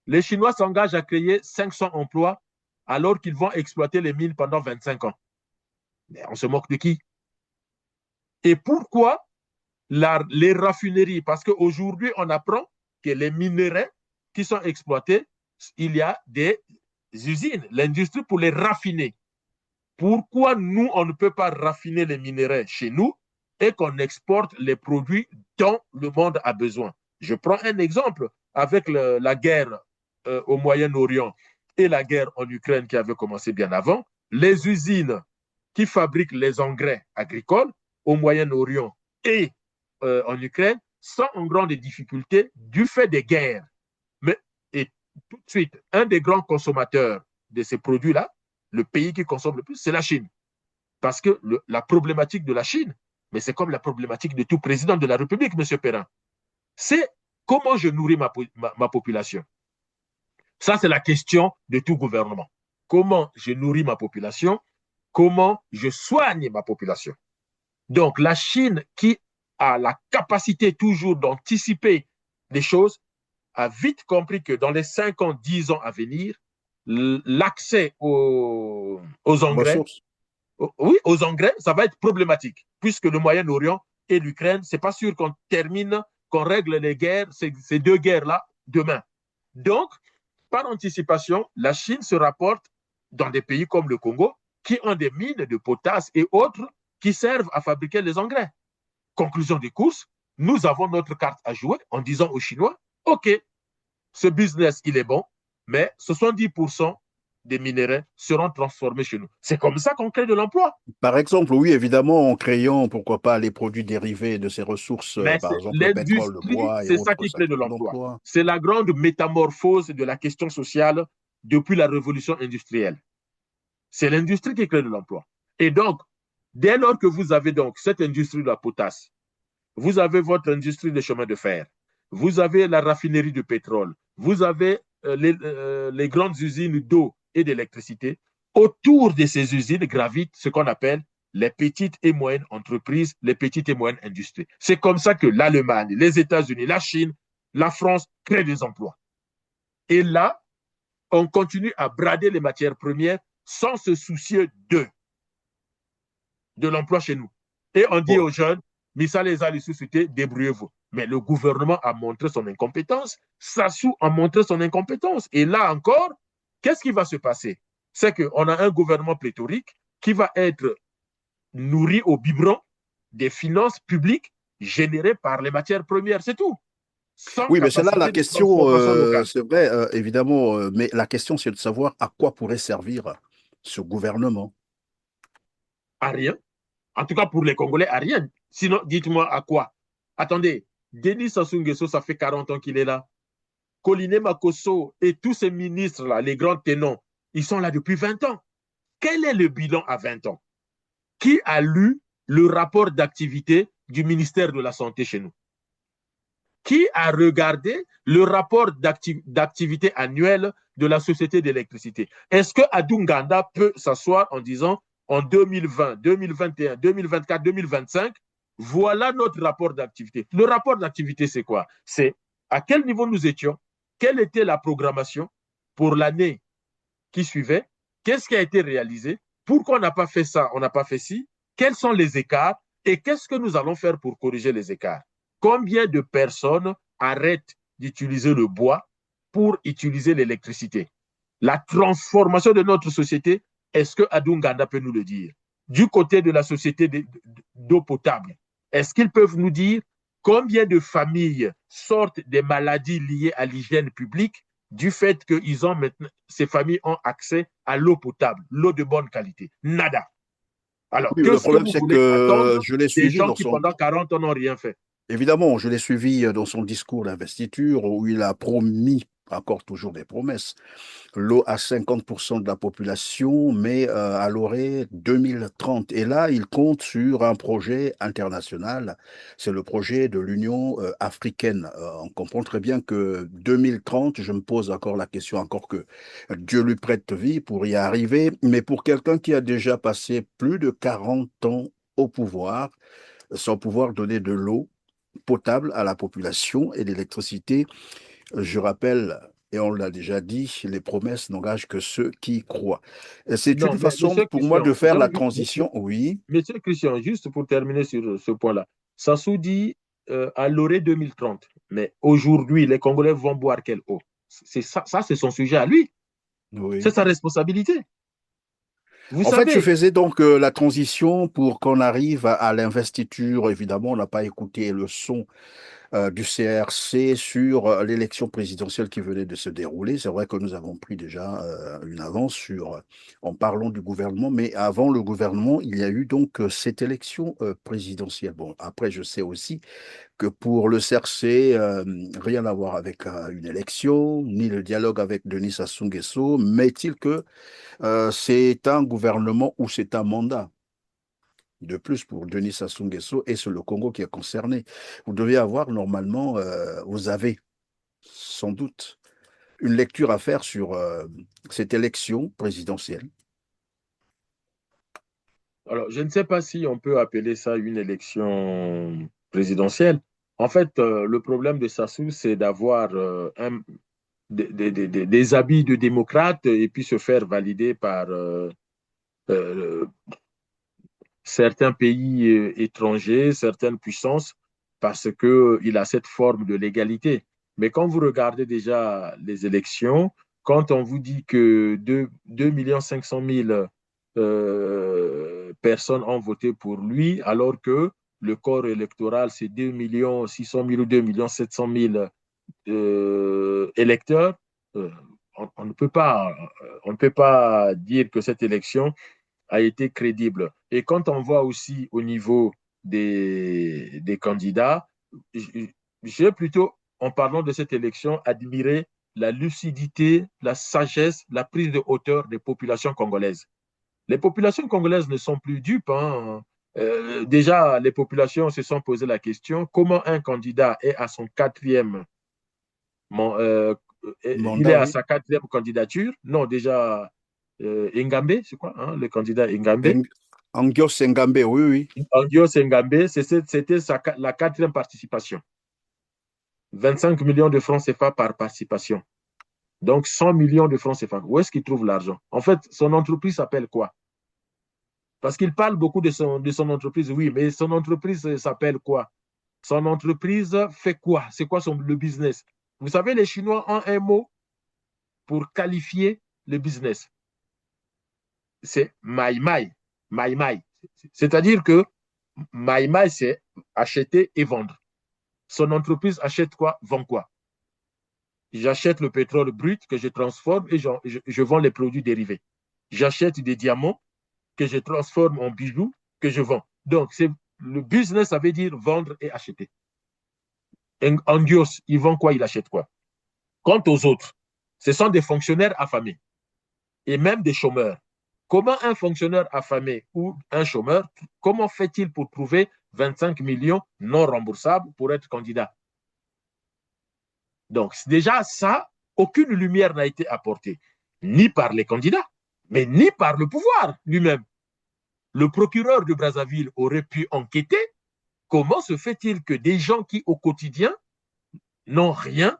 Speaker 1: les Chinois s'engagent à créer 500 emplois alors qu'ils vont exploiter les mines pendant 25 ans. Mais on se moque de qui? Et pourquoi les raffineries? Parce qu'aujourd'hui, on apprend que les minerais qui sont exploités, il y a des usines, l'industrie pour les raffiner. Pourquoi nous, on ne peut pas raffiner les minerais chez nous et qu'on exporte les produits dont le monde a besoin? Je prends un exemple avec la guerre au Moyen-Orient et la guerre en Ukraine qui avait commencé bien avant. Les usines qui fabriquent les engrais agricoles au Moyen-Orient et en Ukraine sont en grande difficulté du fait des guerres. Mais et tout de suite, un des grands consommateurs de ces produits-là, le pays qui consomme le plus, c'est la Chine. Parce que la problématique de la Chine, mais c'est comme la problématique de tout président de la République, M. Perrin, c'est comment je nourris ma population. Ça, c'est la question de tout gouvernement. Comment je nourris ma population? Comment je soigne ma population? Donc, la Chine, qui a la capacité toujours d'anticiper les choses, a vite compris que dans les 5 ans, 10 ans à venir, l'accès aux engrais, oui, aux engrais, ça va être problématique, puisque le Moyen-Orient et l'Ukraine, c'est pas sûr qu'on termine, qu'on règle les guerres, ces deux guerres-là, demain. Donc, par anticipation, la Chine se rapporte dans des pays comme le Congo, qui ont des mines de potasse et autres qui servent à fabriquer les engrais. Conclusion des courses, nous avons notre carte à jouer en disant aux Chinois, OK, ce business, il est bon, mais 70% des minerais seront transformés chez nous. C'est comme ça qu'on crée de l'emploi.
Speaker 2: Par exemple, oui, évidemment, en créant, pourquoi pas, les produits dérivés de ces ressources, par exemple le pétrole, le bois et
Speaker 1: c'est
Speaker 2: autres.
Speaker 1: ça qui crée de l'emploi. C'est la grande métamorphose de la question sociale depuis la révolution industrielle. C'est l'industrie qui crée de l'emploi. Et donc, dès lors que vous avez donc cette industrie de la potasse, vous avez votre industrie de chemin de fer, vous avez la raffinerie de pétrole, vous avez les grandes usines d'eau et d'électricité. Autour de ces usines gravitent ce qu'on appelle les petites et moyennes entreprises, les petites et moyennes industries. C'est comme ça que l'Allemagne, les États-Unis, la Chine, la France créent des emplois. Et là, on continue à brader les matières premières sans se soucier de l'emploi chez nous. Et on dit aux jeunes, Missa les a les sociétés, débrouillez-vous. Mais le gouvernement a montré son incompétence, Sassou a montré son incompétence. Et là encore, qu'est-ce qui va se passer? C'est qu'on a un gouvernement pléthorique qui va être nourri au biberon des finances publiques générées par les matières premières, c'est tout. sans
Speaker 2: Oui, mais c'est là la
Speaker 1: capacité de
Speaker 2: question,
Speaker 1: transformation locale.
Speaker 2: c'est vrai, évidemment, mais la question, c'est de savoir à quoi pourrait servir ce gouvernement.
Speaker 1: À rien. En tout cas, pour les Congolais, à rien. Sinon, dites-moi à quoi. Attendez, Denis Sassou Nguesso, ça fait 40 ans qu'il est là. Colline Makosso et tous ces ministres-là, les grands tenants, ils sont là depuis 20 ans. Quel est le bilan à 20 ans? Qui a lu le rapport d'activité du ministère de la Santé chez nous? Qui a regardé le rapport d'activité annuel de la Société d'électricité? Est-ce que Adunganda peut s'asseoir en disant en 2020, 2021, 2024, 2025, voilà notre rapport d'activité. Le rapport d'activité, c'est quoi? C'est à quel niveau nous étions, quelle était la programmation pour l'année qui suivait, qu'est-ce qui a été réalisé, pourquoi on n'a pas fait ça, on n'a pas fait ci, quels sont les écarts et qu'est-ce que nous allons faire pour corriger les écarts. Combien de personnes arrêtent d'utiliser le bois pour utiliser l'électricité? La transformation de notre société, est-ce que Adunganda peut nous le dire? Du côté de la société d'eau potable, est-ce qu'ils peuvent nous dire combien de familles sortent des maladies liées à l'hygiène publique du fait que ces familles ont accès à l'eau potable, l'eau de bonne qualité? Nada. Alors,
Speaker 2: Oui, le
Speaker 1: qu'est-ce que
Speaker 2: problème,
Speaker 1: vous
Speaker 2: c'est
Speaker 1: voulez
Speaker 2: que
Speaker 1: attendre
Speaker 2: je l'ai
Speaker 1: des
Speaker 2: suivi
Speaker 1: gens
Speaker 2: dans
Speaker 1: qui,
Speaker 2: son...
Speaker 1: pendant 40 ans, n'ont rien fait?
Speaker 2: Évidemment, je l'ai suivi dans son discours d'investiture où il a promis, encore toujours des promesses, l'eau à 50% de la population, mais à l'horizon 2030. Et là, il compte sur un projet international. C'est le projet de l'Union africaine. On comprend très bien que 2030, je me pose encore la question, encore que Dieu lui prête vie pour y arriver, mais pour quelqu'un qui a déjà passé plus de 40 ans au pouvoir, sans pouvoir donner de l'eau potable à la population et l'électricité, je rappelle, et on l'a déjà dit, les promesses n'engagent que ceux qui y croient. Et c'est
Speaker 1: Non,
Speaker 2: une
Speaker 1: mais
Speaker 2: façon
Speaker 1: monsieur
Speaker 2: pour moi de
Speaker 1: Christian,
Speaker 2: faire la transition, oui.
Speaker 1: monsieur Christian, juste pour terminer sur ce point-là, Sassou dit à l'orée 2030, mais aujourd'hui, les Congolais vont boire quelle eau? C'est ça, c'est son sujet à lui, c'est
Speaker 2: Oui.
Speaker 1: sa responsabilité. Vous
Speaker 2: En fait, je
Speaker 1: savez,
Speaker 2: faisais donc la transition pour qu'on arrive à l'investiture. Évidemment, on n'a pas écouté le son du CRC sur l'élection présidentielle qui venait de se dérouler. C'est vrai que nous avons pris déjà une avance en parlant du gouvernement, mais avant le gouvernement, il y a eu donc cette élection présidentielle. Bon, après, je sais aussi que pour le CRC, rien à voir avec une élection, ni le dialogue avec Denis Sassou Nguesso, mais est-il que c'est un gouvernement ou c'est un mandat de plus pour Denis Sassou Nguesso et c'est le Congo qui est concerné. Vous devez avoir normalement, vous avez sans doute une lecture à faire sur cette élection présidentielle.
Speaker 1: alors je ne sais pas si on peut appeler ça une élection présidentielle. En fait, le problème de Sassou, c'est d'avoir des habits de démocrate et puis se faire valider par euh, certains pays étrangers, certaines puissances, parce qu'il a cette forme de légalité. Mais quand vous regardez déjà les élections, quand on vous dit que 2 500 000 personnes ont voté pour lui, alors que le corps électoral, c'est 2 600 000 ou 2 700 000 électeurs, euh, on ne peut pas dire que cette élection a été crédible. Et quand on voit aussi au niveau des candidats, j'ai plutôt, en parlant de cette élection, admiré la lucidité, la sagesse, la prise de hauteur des populations congolaises. Les populations congolaises ne sont plus dupes. Hein. Déjà, les populations se sont posé la question comment un candidat est à son quatrième, euh, il est
Speaker 2: Mandat,
Speaker 1: à
Speaker 2: oui.
Speaker 1: sa quatrième candidature. Non, déjà, Ngambe, c'est quoi, hein, le candidat Ngambe?
Speaker 2: Angios Ngambe, oui, oui.
Speaker 1: Angios Ngambe, c'était la quatrième participation. 25 millions de francs CFA par participation. Donc 100 millions de francs CFA. Où est-ce qu'il trouve l'argent? En fait, son entreprise s'appelle quoi? Parce qu'il parle beaucoup de son entreprise, oui, mais son entreprise s'appelle quoi? Son entreprise fait quoi? C'est quoi le business? Vous savez, les Chinois ont un mot pour qualifier le business. C'est Mai Mai. Mai Mai. C'est-à-dire que Mai Mai, c'est acheter et vendre. son entreprise achète quoi, vend quoi? J'achète le pétrole brut que je transforme et je vends les produits dérivés. J'achète des diamants que je transforme en bijoux que je vends. Donc, le business, ça veut dire vendre et acheter. En Dios, il vend quoi, il achète quoi. Quant aux autres, ce sont des fonctionnaires affamés et même des chômeurs. Comment un fonctionnaire affamé ou un chômeur, comment fait-il pour trouver 25 millions non remboursables pour être candidat? Donc, déjà, ça, aucune lumière n'a été apportée, ni par les candidats, mais ni par le pouvoir lui-même. Le procureur de Brazzaville aurait pu enquêter. Comment se fait-il que des gens qui, au quotidien, n'ont rien,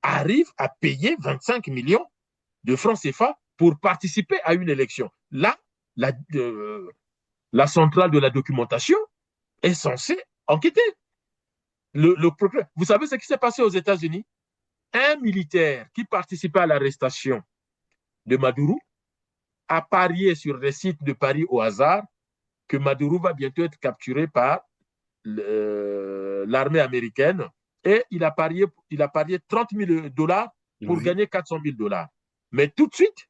Speaker 1: arrivent à payer 25 millions de francs CFA pour participer à une élection? Là, la centrale de la documentation est censée enquêter. Vous savez ce qui s'est passé aux États-Unis? Un militaire qui participait à l'arrestation de Maduro a parié sur des sites de paris au hasard que Maduro va bientôt être capturé par l'armée américaine et il a parié 30 000 dollars pour gagner 400 000 dollars. Mais tout de suite,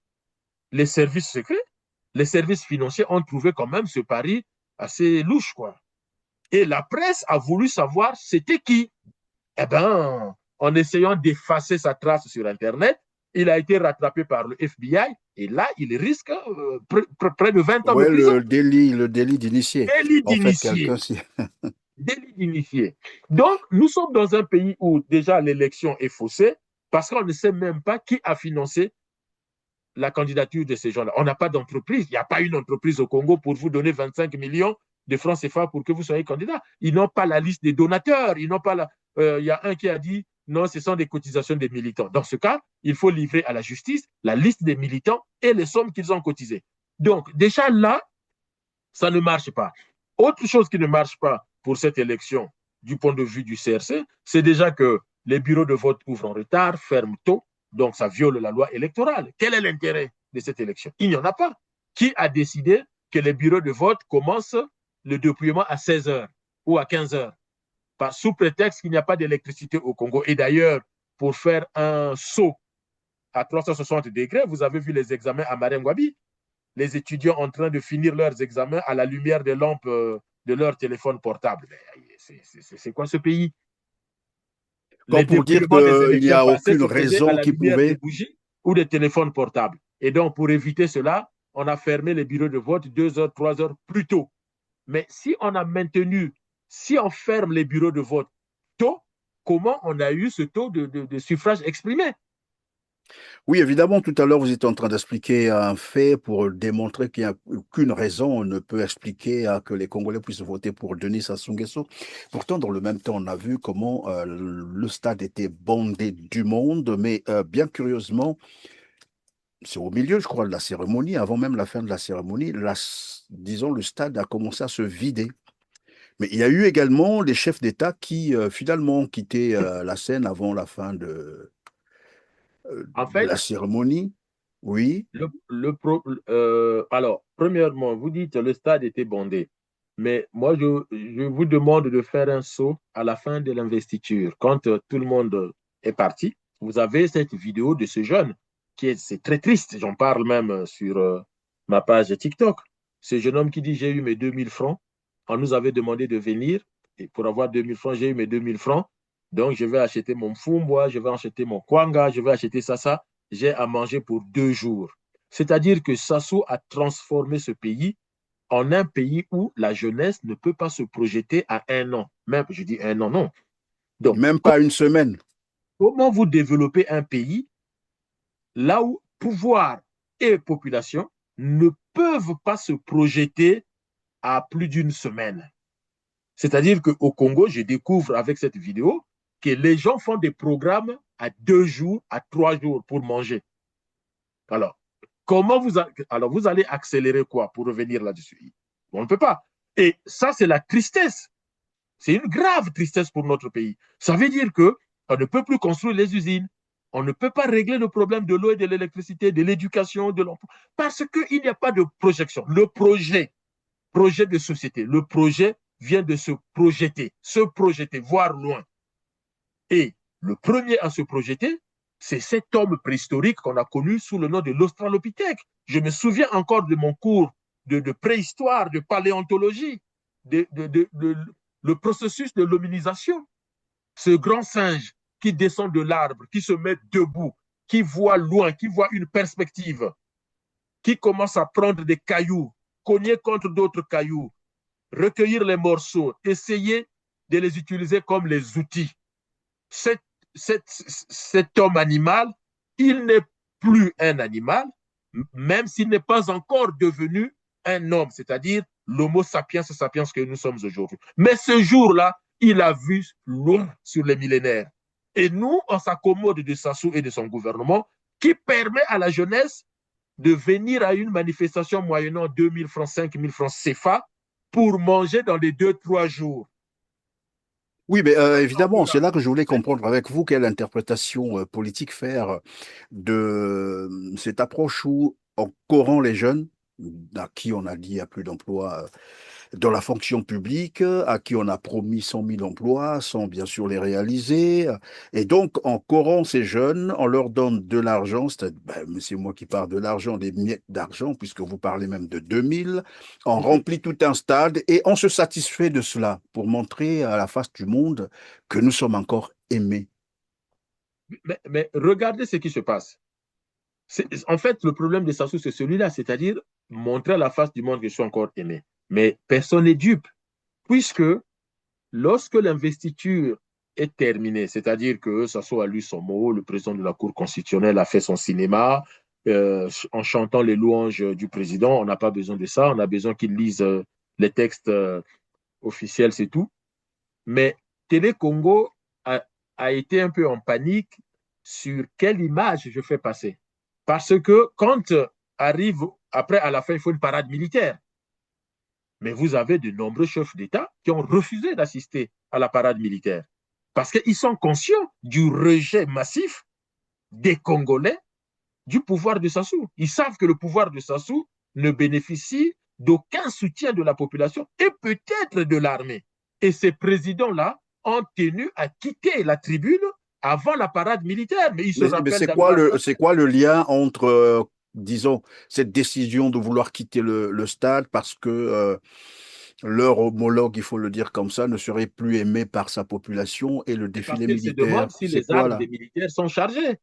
Speaker 1: les services secrets, les services financiers ont trouvé quand même ce pari assez louche, quoi. Et la presse a voulu savoir c'était qui. Eh bien, en essayant d'effacer sa trace sur Internet, il a été rattrapé par le FBI et là, il risque près de 20 ans de prison.
Speaker 2: Le délit d'initié.
Speaker 1: Délit d'initié. Délit d'initié. Donc, nous sommes dans un pays où déjà l'élection est faussée parce qu'on ne sait même pas qui a financé la candidature de ces gens-là. On n'a pas d'entreprise. Il n'y a pas une entreprise au Congo pour vous donner 25 millions de francs CFA pour que vous soyez candidat. Ils n'ont pas la liste des donateurs. Ils n'ont pas la... Il y a un qui a dit non, ce sont des cotisations des militants. Dans ce cas, il faut livrer à la justice la liste des militants et les sommes qu'ils ont cotisées. Donc, déjà là, ça ne marche pas. Autre chose qui ne marche pas pour cette élection, du point de vue du CRC, c'est déjà que les bureaux de vote ouvrent en retard, ferment tôt, donc ça viole la loi électorale. Quel est l'intérêt de cette élection? Il n'y en a pas. Qui a décidé que les bureaux de vote commencent le déploiement à 16 h ou à 15 h? Sous prétexte qu'il n'y a pas d'électricité au Congo. Et d'ailleurs, pour faire un saut à 360 degrés, vous avez vu les examens à Marengwabi, les étudiants en train de finir leurs examens à la lumière des lampes de leur téléphone portable. C'est quoi ce pays?
Speaker 2: Comme pour dire qu'il n'y a aucune raison qui pouvait...
Speaker 1: des bougies ou des téléphones portables. Et donc, pour éviter cela, on a fermé les bureaux de vote 2 heures, 3 heures plus tôt. Mais si on a maintenu, si on ferme les bureaux de vote tôt, comment on a eu ce taux de suffrage exprimé?
Speaker 2: Oui, évidemment, tout à l'heure, vous étiez en train d'expliquer un fait pour démontrer qu'il n'y a aucune raison ne peut expliquer que les Congolais puissent voter pour Denis Sassou Nguesso. Pourtant, dans le même temps, on a vu comment le stade était bondé du monde, mais bien curieusement, c'est au milieu, je crois, de la cérémonie, avant même la fin de la cérémonie, disons, le stade a commencé à se vider. Mais il y a eu également les chefs d'État qui, finalement, ont quitté la scène avant la fin de la cérémonie. Oui.
Speaker 1: Alors, premièrement, vous dites que le stade était bondé. Mais moi, je vous demande de faire un saut à la fin de l'investiture. Quand tout le monde est parti, vous avez cette vidéo de ce jeune c'est très triste. J'en parle même sur ma page TikTok. Ce jeune homme qui dit, j'ai eu mes 2000 francs. On nous avait demandé de venir. Et pour avoir 2000 francs, j'ai eu mes 2000 francs. Donc, je vais acheter mon fumbois, je vais acheter mon kwanga, je vais acheter ça. J'ai à manger pour 2 jours. C'est-à-dire que Sassou a transformé ce pays en un pays où la jeunesse ne peut pas se projeter à 1 an. Même, je dis 1 an, non.
Speaker 2: Donc, même pas une semaine.
Speaker 1: Comment vous développez un pays là où pouvoir et population ne peuvent pas se projeter à plus d'une semaine? C'est-à-dire qu'au Congo, je découvre avec cette vidéo que les gens font des programmes à 2 jours, à 3 jours pour manger. Alors, vous allez accélérer quoi pour revenir là-dessus? On ne peut pas. Et ça, c'est la tristesse. C'est une grave tristesse pour notre pays. Ça veut dire qu'on ne peut plus construire les usines. On ne peut pas régler le problème de l'eau et de l'électricité, de l'éducation, de l'emploi, parce qu'il n'y a pas de projection. Le projet de société, le projet vient de se projeter, voir loin. Et le premier à se projeter, c'est cet homme préhistorique qu'on a connu sous le nom de l'Australopithèque. Je me souviens encore de mon cours de préhistoire, de paléontologie, le processus de l'hominisation. Ce grand singe qui descend de l'arbre, qui se met debout, qui voit loin, qui voit une perspective, qui commence à prendre des cailloux, cogner contre d'autres cailloux, recueillir les morceaux, essayer de les utiliser comme les outils. Cet homme animal, il n'est plus un animal, même s'il n'est pas encore devenu un homme, c'est-à-dire l'homo sapiens sapiens que nous sommes aujourd'hui. Mais ce jour-là, il a vu loin sur les millénaires. Et nous, on s'accommode de Sassou et de son gouvernement qui permet à la jeunesse de venir à une manifestation moyennant 2000 francs, 5000 francs CFA pour manger dans les 2-3 jours.
Speaker 2: Oui, mais évidemment, c'est là que je voulais comprendre avec vous quelle interprétation politique faire de cette approche où, en corrompt les jeunes, à qui on a dit il n'y a plus d'emploi dans la fonction publique, à qui on a promis 100 000 emplois sans bien sûr les réaliser. Et donc, on corrompt ces jeunes, on leur donne de l'argent, c'est moi qui parle de l'argent, des miettes d'argent, puisque vous parlez même de 2000, on remplit tout un stade et on se satisfait de cela pour montrer à la face du monde que nous sommes encore aimés.
Speaker 1: Mais regardez ce qui se passe. En fait, le problème de Sassou, c'est celui-là, c'est-à-dire montrer à la face du monde que je suis encore aimé. Mais personne n'est dupe, puisque lorsque l'investiture est terminée, c'est-à-dire que Sassou a lu son mot, le président de la Cour constitutionnelle a fait son cinéma, en chantant les louanges du président, on n'a pas besoin de ça, on a besoin qu'il lise les textes officiels, c'est tout. Mais Télé Congo a été un peu en panique sur quelle image je fais passer. Parce que quand arrive, après, à la fin, il faut une parade militaire. Mais vous avez de nombreux chefs d'État qui ont refusé d'assister à la parade militaire parce qu'ils sont conscients du rejet massif des Congolais du pouvoir de Sassou. Ils savent que le pouvoir de Sassou ne bénéficie d'aucun soutien de la population et peut-être de l'armée. Et ces présidents-là ont tenu à quitter la tribune avant la parade militaire. Mais ils se rappellent.
Speaker 2: Mais c'est quoi le lien entre, disons, cette décision de vouloir quitter le stade parce que leur homologue, il faut le dire comme ça, ne serait plus aimé par sa population et le défilé militaire?
Speaker 1: Parce qu'ils se demandent si les armes des militaires sont chargées.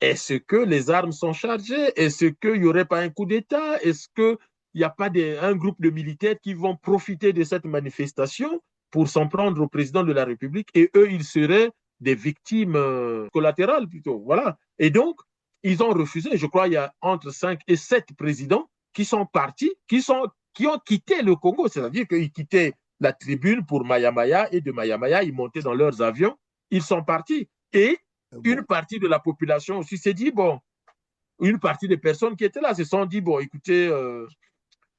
Speaker 1: Est-ce que les armes sont chargées? Est-ce qu'il n'y aurait pas un coup d'État? Est-ce qu'il n'y a pas un groupe de militaires qui vont profiter de cette manifestation pour s'en prendre au président de la République et eux, ils seraient des victimes collatérales plutôt. Voilà. Et donc, ils ont refusé. Je crois qu'il y a entre 5 et 7 présidents qui sont partis, qui ont quitté le Congo. C'est-à-dire qu'ils quittaient la tribune pour Mayamaya et de Mayamaya, ils montaient dans leurs avions. Ils sont partis. Et une partie de la population aussi s'est dit, bon, une partie des personnes qui étaient là se sont dit, bon, écoutez,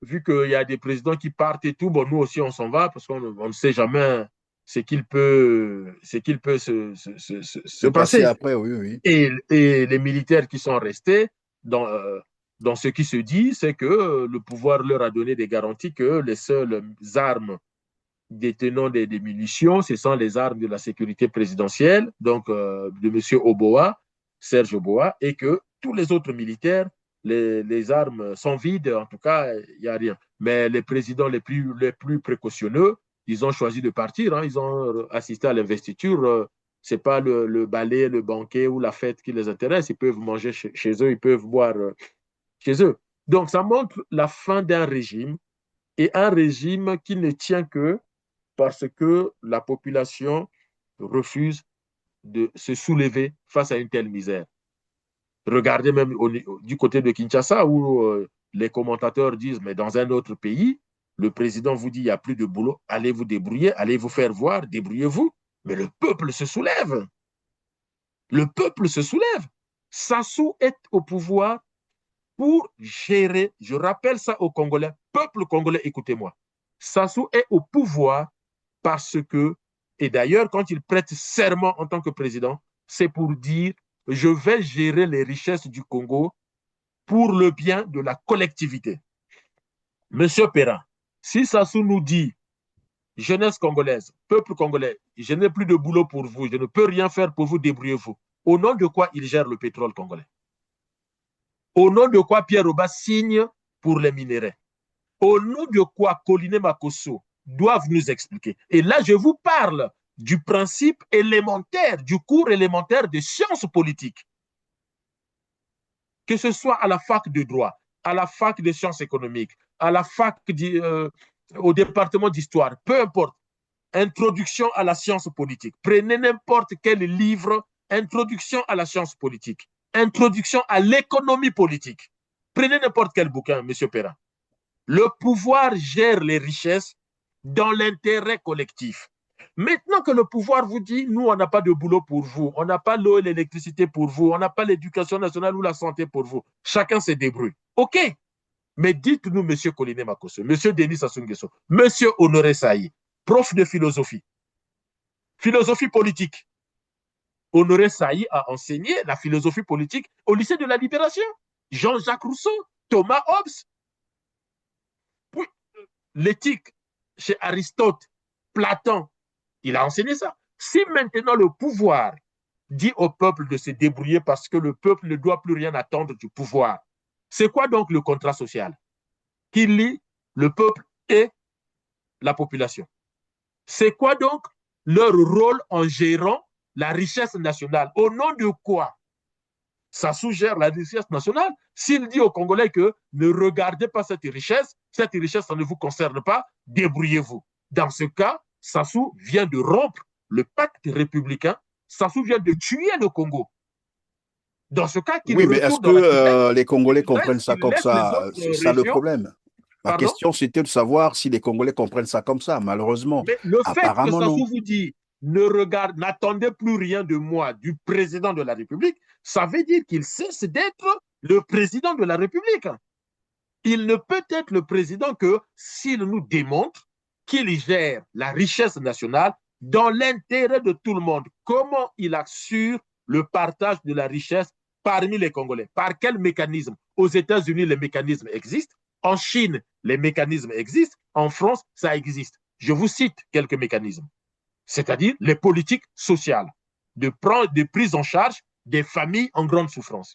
Speaker 1: vu qu'il y a des présidents qui partent et tout, bon, nous aussi, on s'en va parce qu'on ne sait jamais ce qu'il peut se passer
Speaker 2: après, oui.
Speaker 1: Et les militaires qui sont restés dans ce qui se dit, c'est que le pouvoir leur a donné des garanties que les seules armes détenant des munitions, ce sont les armes de la sécurité présidentielle, donc de M. Oboa, Serge Oboa, et que tous les autres militaires, les armes sont vides, en tout cas, il n'y a rien. Mais les présidents les plus précautionneux, ils ont choisi de partir, hein, ils ont assisté à l'investiture. Ce n'est pas le ballet, le banquet ou la fête qui les intéresse. Ils peuvent manger chez eux, ils peuvent boire chez eux. Donc, ça montre la fin d'un régime et un régime qui ne tient que parce que la population refuse de se soulever face à une telle misère. Regardez même du côté de Kinshasa où les commentateurs disent, mais dans un autre pays, le président vous dit, il n'y a plus de boulot, allez vous débrouiller, allez vous faire voir, débrouillez-vous. Mais le peuple se soulève. Le peuple se soulève. Sassou est au pouvoir pour gérer, je rappelle ça aux Congolais, peuple congolais, écoutez-moi. Sassou est au pouvoir parce que, et d'ailleurs, quand il prête serment en tant que président, c'est pour dire, je vais gérer les richesses du Congo pour le bien de la collectivité. Monsieur Perrin, si Sassou nous dit, jeunesse congolaise, peuple congolais, je n'ai plus de boulot pour vous, je ne peux rien faire pour vous, débrouillez-vous. Au nom de quoi il gère le pétrole congolais? Au nom de quoi Pierre Oba signe pour les minéraux? Au nom de quoi Koliné Makosso doivent nous expliquer? Et là, je vous parle du principe élémentaire, du cours élémentaire des sciences politiques. Que ce soit à la fac de droit, à la fac de sciences économiques, à la fac au département d'histoire, peu importe. Introduction à la science politique. Prenez n'importe quel livre, introduction à la science politique, introduction à l'économie politique. Prenez n'importe quel bouquin, M. Perrin. Le pouvoir gère les richesses dans l'intérêt collectif. Maintenant que le pouvoir vous dit, nous, on n'a pas de boulot pour vous, on n'a pas l'eau et l'électricité pour vous, on n'a pas l'éducation nationale ou la santé pour vous, chacun se débrouille. OK, mais dites-nous, M. Koliné Makosso, M. Denis Sassou Nguesso, M. Honoré Saï, prof de philosophie politique. Honoré Saï a enseigné la philosophie politique au lycée de la Libération. Jean-Jacques Rousseau, Thomas Hobbes. Puis, l'éthique chez Aristote, Platon, il a enseigné ça. Si maintenant le pouvoir dit au peuple de se débrouiller parce que le peuple ne doit plus rien attendre du pouvoir, c'est quoi donc le contrat social qui lie le peuple et la population? C'est quoi donc leur rôle en gérant la richesse nationale? Au nom de quoi ça sous-gère la richesse nationale? S'il dit aux Congolais que ne regardez pas cette richesse, ça ne vous concerne pas, débrouillez-vous. Dans ce cas, Sassou vient de rompre le pacte républicain, Sassou vient de tuer le Congo. Dans ce cas,
Speaker 2: oui, mais est-ce que les Congolais comprennent ça comme ça? C'est ça le problème. Ma question, c'était de savoir si les Congolais comprennent ça comme ça, malheureusement.
Speaker 1: Mais le fait que Sassou vous dit n'attendez plus rien de moi, du président de la République, ça veut dire qu'il cesse d'être le président de la République. Il ne peut être le président que s'il nous démontre qu'il gère la richesse nationale dans l'intérêt de tout le monde. Comment il assure le partage de la richesse parmi les Congolais? Par quel mécanisme? Aux États-Unis, les mécanismes existent. En Chine, les mécanismes existent. En France, ça existe. Je vous cite quelques mécanismes. C'est-à-dire les politiques sociales de prise en charge des familles en grande souffrance.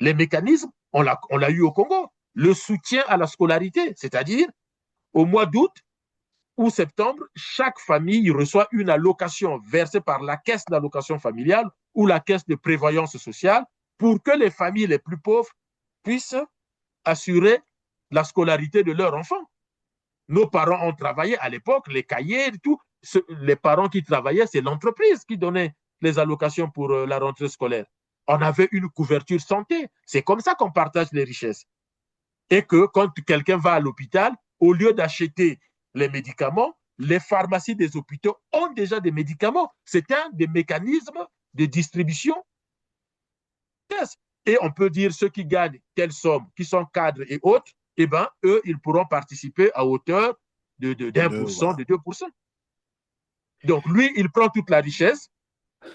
Speaker 1: Les mécanismes, on l'a eu au Congo. Le soutien à la scolarité, c'est-à-dire au mois d'août ou septembre, chaque famille reçoit une allocation versée par la caisse d'allocation familiale ou la caisse de prévoyance sociale pour que les familles les plus pauvres puissent assurer la scolarité de leurs enfants. Nos parents ont travaillé à l'époque, les cahiers et tout. Les parents qui travaillaient, c'est l'entreprise qui donnait les allocations pour la rentrée scolaire. On avait une couverture santé. C'est comme ça qu'on partage les richesses. Et que quand quelqu'un va à l'hôpital, au lieu d'acheter les médicaments, les pharmacies des hôpitaux ont déjà des médicaments. C'est un des mécanismes de distribution. Et on peut dire ceux qui gagnent telle somme, qui sont cadres et autres, eh ben, eux, ils pourront participer à hauteur de 1%, de 2%. Donc, lui, il prend toute la richesse.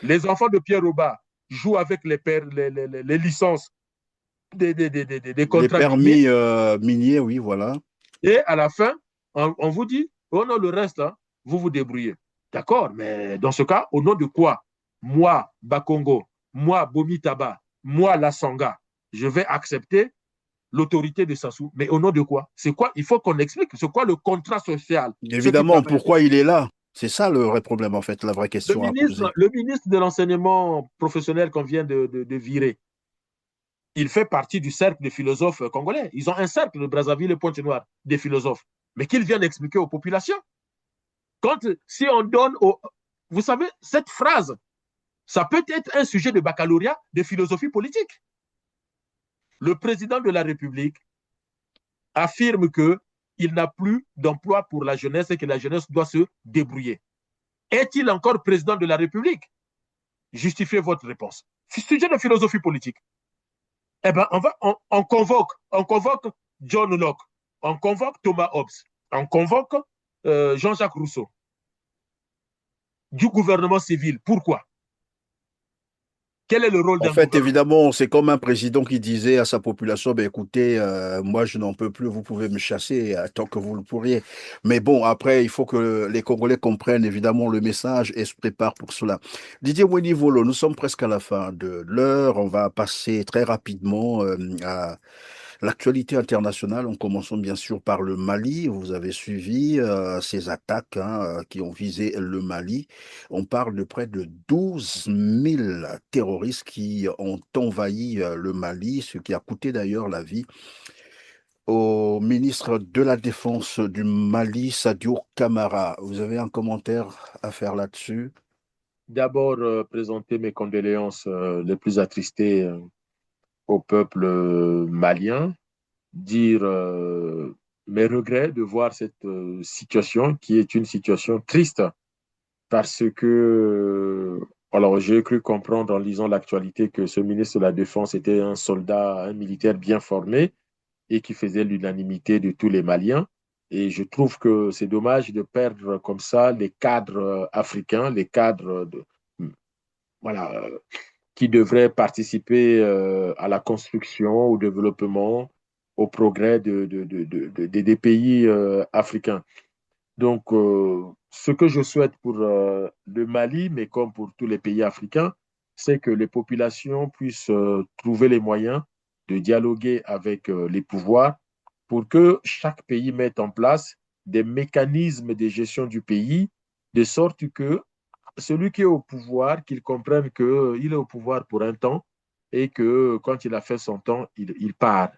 Speaker 1: Les enfants de Pierre Oba jouent avec les licences des contrats.
Speaker 2: Les permis miniers, oui, voilà.
Speaker 1: Et à la fin, on vous dit, oh non, le reste, hein, vous vous débrouillez. D'accord, mais dans ce cas, au nom de quoi? Moi, Bakongo, moi, Bomi Taba, moi, Lassanga, je vais accepter l'autorité de Sassou. Mais au nom de quoi? C'est quoi? Il faut qu'on explique. C'est quoi le contrat social?
Speaker 2: Évidemment, pourquoi il est là? C'est ça le vrai problème, en fait, la vraie question à poser.
Speaker 1: Le ministre de l'enseignement professionnel qu'on vient de virer, il fait partie du cercle des philosophes congolais. Ils ont un cercle de Brazzaville et Pointe-Noire des philosophes. Mais qu'ils viennent expliquer aux populations. Si on donne Vous savez, cette phrase, ça peut être un sujet de baccalauréat de philosophie politique. Le président de la République affirme qu'il n'a plus d'emploi pour la jeunesse et que la jeunesse doit se débrouiller. Est-il encore président de la République? Justifiez votre réponse. Sujet de philosophie politique. Eh bien, on convoque John Locke, on convoque Thomas Hobbes, on convoque Jean-Jacques Rousseau du gouvernement civil. Pourquoi? Quel est le rôle
Speaker 2: En
Speaker 1: d'un
Speaker 2: fait,
Speaker 1: gouvernement?
Speaker 2: évidemment, c'est comme un président qui disait à sa population, ben, écoutez, moi je n'en peux plus, vous pouvez me chasser tant que vous le pourriez. Mais bon, après, il faut que les Congolais comprennent évidemment le message et se préparent pour cela. Didier Wenivolo, nous sommes presque à la fin de l'heure. On va passer très rapidement à l'actualité internationale, en commençant bien sûr par le Mali. Vous avez suivi ces attaques qui ont visé le Mali. On parle de près de 12 000 terroristes qui ont envahi le Mali, ce qui a coûté d'ailleurs la vie au ministre de la Défense du Mali, Sadio Camara. Vous avez un commentaire à faire là-dessus?
Speaker 1: D'abord, présenter mes condoléances les plus attristées au peuple malien, dire mes regrets de voir cette situation qui est une situation triste parce que, alors j'ai cru comprendre en lisant l'actualité que ce ministre de la Défense était un soldat, un militaire bien formé et qui faisait l'unanimité de tous les Maliens. Et je trouve que c'est dommage de perdre comme ça les cadres africains, les cadres voilà, qui devraient participer à la construction, au développement, au progrès des pays africains. Donc, ce que je souhaite pour le Mali, mais comme pour tous les pays africains, c'est que les populations puissent trouver les moyens de dialoguer avec les pouvoirs pour que chaque pays mette en place des mécanismes de gestion du pays, de sorte que celui qui est au pouvoir, qu'il comprenne qu'il est au pouvoir pour un temps et que quand il a fait son temps, il part.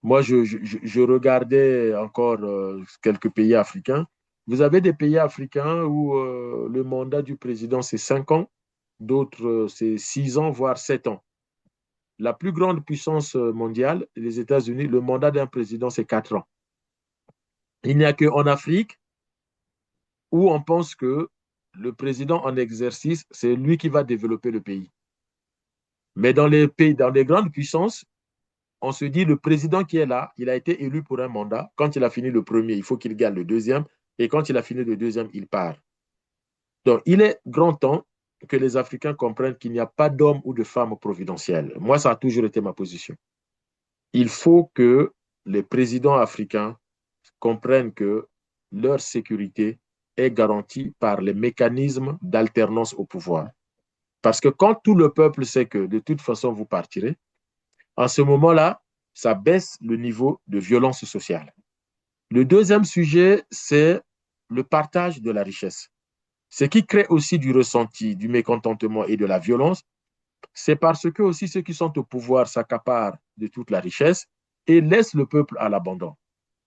Speaker 1: Moi, je regardais encore quelques pays africains. Vous avez des pays africains où le mandat du président, c'est 5 ans, d'autres, c'est 6 ans, voire 7 ans. La plus grande puissance mondiale, les États-Unis, le mandat d'un président, c'est 4 ans. Il n'y a qu'en Afrique où on pense que le président en exercice, c'est lui qui va développer le pays. Mais dans les pays, dans les grandes puissances, on se dit le président qui est là, il a été élu pour un mandat. Quand il a fini le premier, il faut qu'il gagne le deuxième. Et quand il a fini le deuxième, il part. Donc, il est grand temps que les Africains comprennent qu'il n'y a pas d'homme ou de femme providentiel. Moi, ça a toujours été ma position. Il faut que les présidents africains comprennent que leur sécurité est garantie par les mécanismes d'alternance au pouvoir. Parce que quand tout le peuple sait que de toute façon vous partirez, en ce moment-là, ça baisse le niveau de violence sociale. Le deuxième sujet, c'est le partage de la richesse. Ce qui crée aussi du ressenti, du mécontentement et de la violence, c'est parce que aussi ceux qui sont au pouvoir s'accaparent de toute la richesse et laissent le peuple à l'abandon.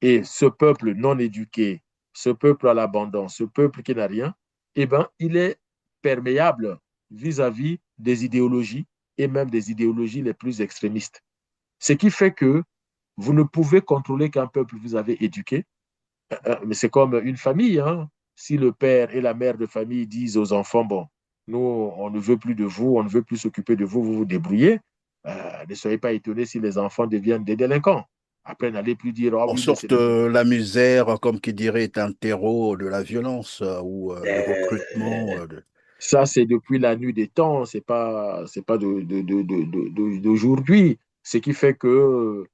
Speaker 1: Et ce peuple non éduqué, ce peuple à l'abandon, ce peuple qui n'a rien, eh ben, il est perméable vis-à-vis des idéologies et même des idéologies les plus extrémistes. Ce qui fait que vous ne pouvez contrôler qu'un peuple que vous avez éduqué, mais c'est comme une famille. Hein. Si le père et la mère de famille disent aux enfants, bon, nous, on ne veut plus de vous, on ne veut plus s'occuper de vous, vous vous débrouillez, ne soyez pas étonnés si les enfants deviennent des délinquants. Après, n'allez plus dire, ah
Speaker 2: En
Speaker 1: oui, mais c'est
Speaker 2: sorte,
Speaker 1: le...
Speaker 2: la misère, comme qui dirait, est un terreau de la violence ou le recrutement.
Speaker 1: Euh, Ça, c'est depuis la nuit des temps, c'est pas d'aujourd'hui. Ce qui fait que,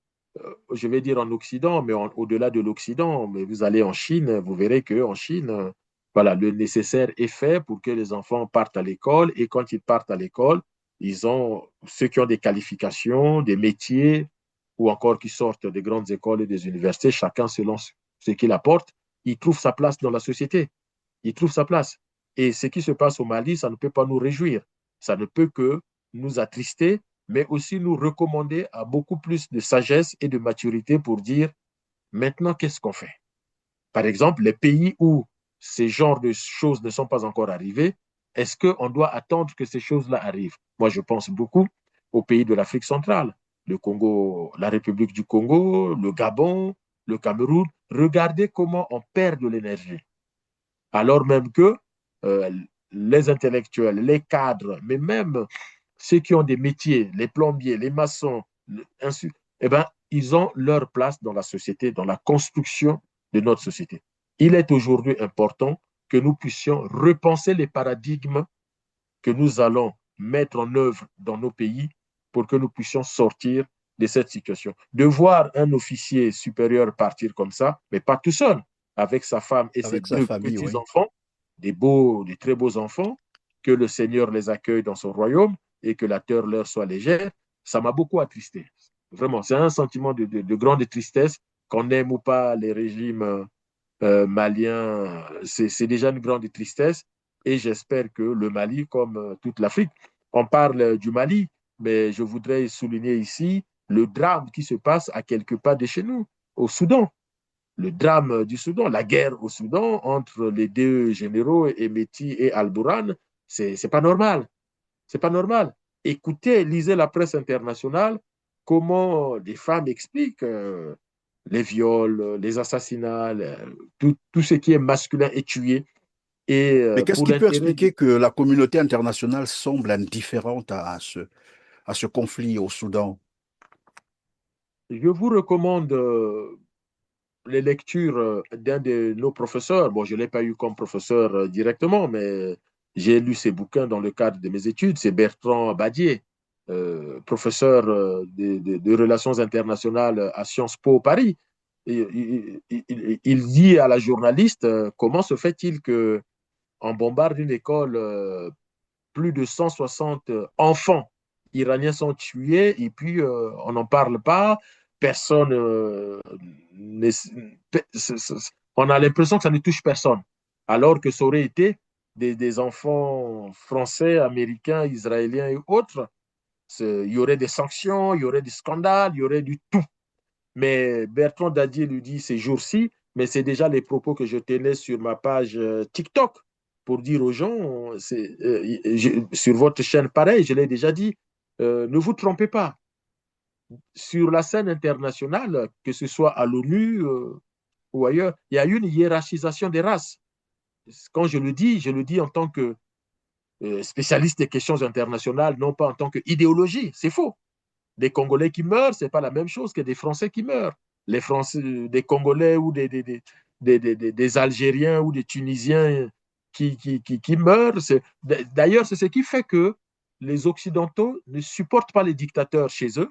Speaker 1: je vais dire en Occident, mais au-delà de l'Occident, mais vous allez en Chine, vous verrez qu'en Chine, voilà, le nécessaire est fait pour que les enfants partent à l'école. Et quand ils partent à l'école, ils ont ceux qui ont des qualifications, des métiers, ou encore qui sortent des grandes écoles et des universités, chacun selon ce qu'il apporte, il trouve sa place dans la société. Il trouve sa place. Et ce qui se passe au Mali, ça ne peut pas nous réjouir. Ça ne peut que nous attrister, mais aussi nous recommander à beaucoup plus de sagesse et de maturité pour dire maintenant, qu'est-ce qu'on fait? Par exemple, les pays où ces genres de choses ne sont pas encore arrivées, est-ce qu'on doit attendre que ces choses-là arrivent? Moi, je pense beaucoup aux pays de l'Afrique centrale, le Congo, la République du Congo, le Gabon, le Cameroun. Regardez comment on perd de l'énergie alors même que euh, les intellectuels, les cadres, mais même ceux qui ont des métiers, les plombiers, les maçons, eh ben, ils ont leur place dans la société, dans la construction de notre société. Il est aujourd'hui important que nous puissions repenser les paradigmes que nous allons mettre en œuvre dans nos pays pour que nous puissions sortir de cette situation. De voir un officier supérieur partir comme ça, mais pas tout seul, avec sa femme et ses
Speaker 2: Avec sa
Speaker 1: deux
Speaker 2: famille, oui.
Speaker 1: petits-enfants, des très beaux enfants, que le Seigneur les accueille dans son royaume et que la terre leur soit légère, ça m'a beaucoup attristé. Vraiment, c'est un sentiment de grande tristesse, qu'on aime ou pas les régimes maliens, c'est déjà une grande tristesse et j'espère que le Mali, comme toute l'Afrique, on parle du Mali, mais je voudrais souligner ici le drame qui se passe à quelques pas de chez nous, au Soudan. Le drame du Soudan, la guerre au Soudan entre les deux généraux, Emeti et Al-Bourhan, c'est pas normal. C'est pas normal. Écoutez, lisez la presse internationale, comment des femmes expliquent les viols, les assassinats, tout ce qui est masculin est tué. Et
Speaker 2: Mais qu'est-ce
Speaker 1: pour
Speaker 2: qui peut
Speaker 1: l'intérêt,
Speaker 2: expliquer que la communauté internationale semble indifférente à ce conflit au Soudan?
Speaker 1: je vous recommande les lectures d'un de nos professeurs. Bon, je ne l'ai pas eu comme professeur directement, mais j'ai lu ses bouquins dans le cadre de mes études. C'est Bertrand Badier, professeur de relations internationales à Sciences Po Paris. Il dit à la journaliste comment se fait-il que on bombarde une école, plus de 160 enfants iraniens sont tués et puis on n'en parle pas. Personne, on a l'impression que ça ne touche personne, alors que ça aurait été des enfants français, américains, israéliens et autres. Il y aurait des sanctions, il y aurait des scandales, il y aurait du tout. Mais Bertrand Dadier lui dit ces jours-ci, mais c'est déjà les propos que je tenais sur ma page TikTok pour dire aux gens, sur votre chaîne, pareil, je l'ai déjà dit, ne vous trompez pas. Sur la scène internationale, que ce soit à l'ONU ou ailleurs, il y a une hiérarchisation des races. Quand je le dis en tant que spécialiste des questions internationales, non pas en tant qu'idéologie. C'est faux. Des Congolais qui meurent, ce n'est pas la même chose que des Français qui meurent. Les Français, des Congolais ou des Algériens ou des Tunisiens qui meurent. D'ailleurs, c'est ce qui fait que les Occidentaux ne supportent pas les dictateurs chez eux,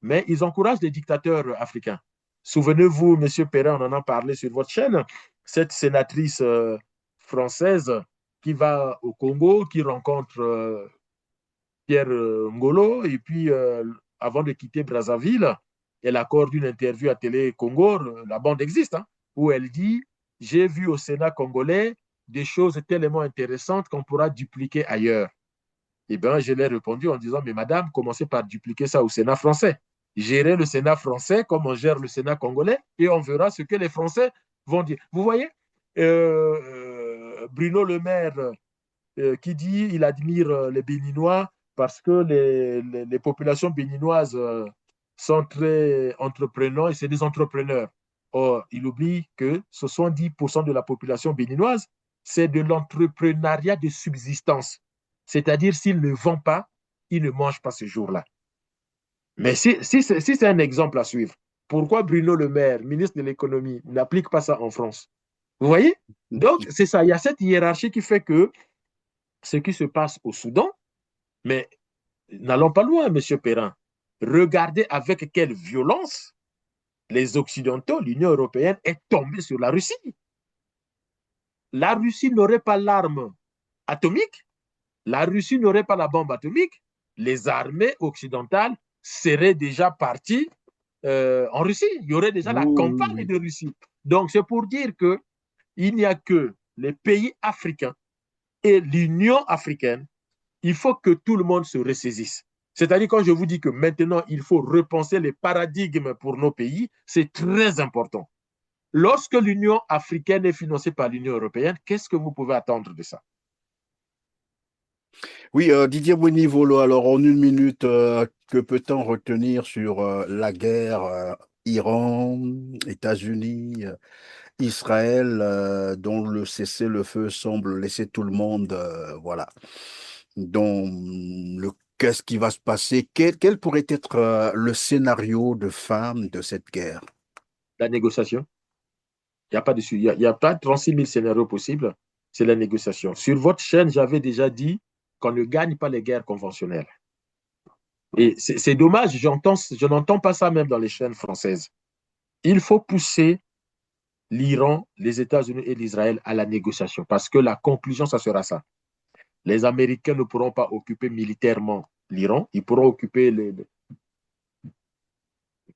Speaker 1: mais ils encouragent les dictateurs africains. Souvenez-vous, M. Perrin, on en a parlé sur votre chaîne, cette sénatrice française qui va au Congo, qui rencontre Pierre Ngolo, et puis avant de quitter Brazzaville, elle accorde une interview à Télé Congo, la bande existe, hein, où elle dit « J'ai vu au Sénat congolais des choses tellement intéressantes qu'on pourra dupliquer ailleurs. » Eh bien, je l'ai répondu en disant « Mais madame, commencez par dupliquer ça au Sénat français. Gérez le Sénat français comme on gère le Sénat congolais et on verra ce que les Français vont dire. » Vous voyez, Bruno Le Maire qui dit il admire les Béninois parce que les populations béninoises sont très entreprenants et c'est des entrepreneurs. Or, il oublie que 70% de la population béninoise, c'est de l'entrepreneuriat de subsistance. C'est-à-dire, s'ils ne vendent pas, ils ne mangent pas ce jour-là. Mais si c'est un exemple à suivre, pourquoi Bruno Le Maire, ministre de l'économie, n'applique pas ça en France? Vous voyez? Donc, c'est ça. Il y a cette hiérarchie qui fait que ce qui se passe au Soudan, mais n'allons pas loin, M. Perrin. Regardez avec quelle violence les Occidentaux, l'Union européenne, est tombée sur la Russie. La Russie n'aurait pas l'arme atomique, la Russie n'aurait pas la bombe atomique, les armées occidentales seraient déjà parties en Russie. Il y aurait déjà la campagne de Russie. Donc, c'est pour dire qu'il n'y a que les pays africains et l'Union africaine. Il faut que tout le monde se ressaisisse. C'est-à-dire, quand je vous dis que maintenant, il faut repenser les paradigmes pour nos pays, c'est très important. Lorsque l'Union africaine est financée par l'Union européenne, qu'est-ce que vous pouvez attendre de ça?
Speaker 2: Oui, Didier Bonivolo, alors en une minute, que peut-on retenir sur la guerre Iran, États-Unis, Israël, dont le cessez-le-feu semble laisser tout le monde, voilà, qu'est-ce qui va se passer? Quel pourrait être le scénario de fin de cette guerre?
Speaker 1: La négociation. Il n'y a pas de il y a pas 36 000 scénarios possibles. C'est la négociation. Sur votre chaîne, j'avais déjà dit qu'on ne gagne pas les guerres conventionnelles. Et c'est dommage, je n'entends pas ça même dans les chaînes françaises. Il faut pousser l'Iran, les États-Unis et l'Israël à la négociation parce que la conclusion, ça sera ça. Les Américains ne pourront pas occuper militairement l'Iran, ils pourront occuper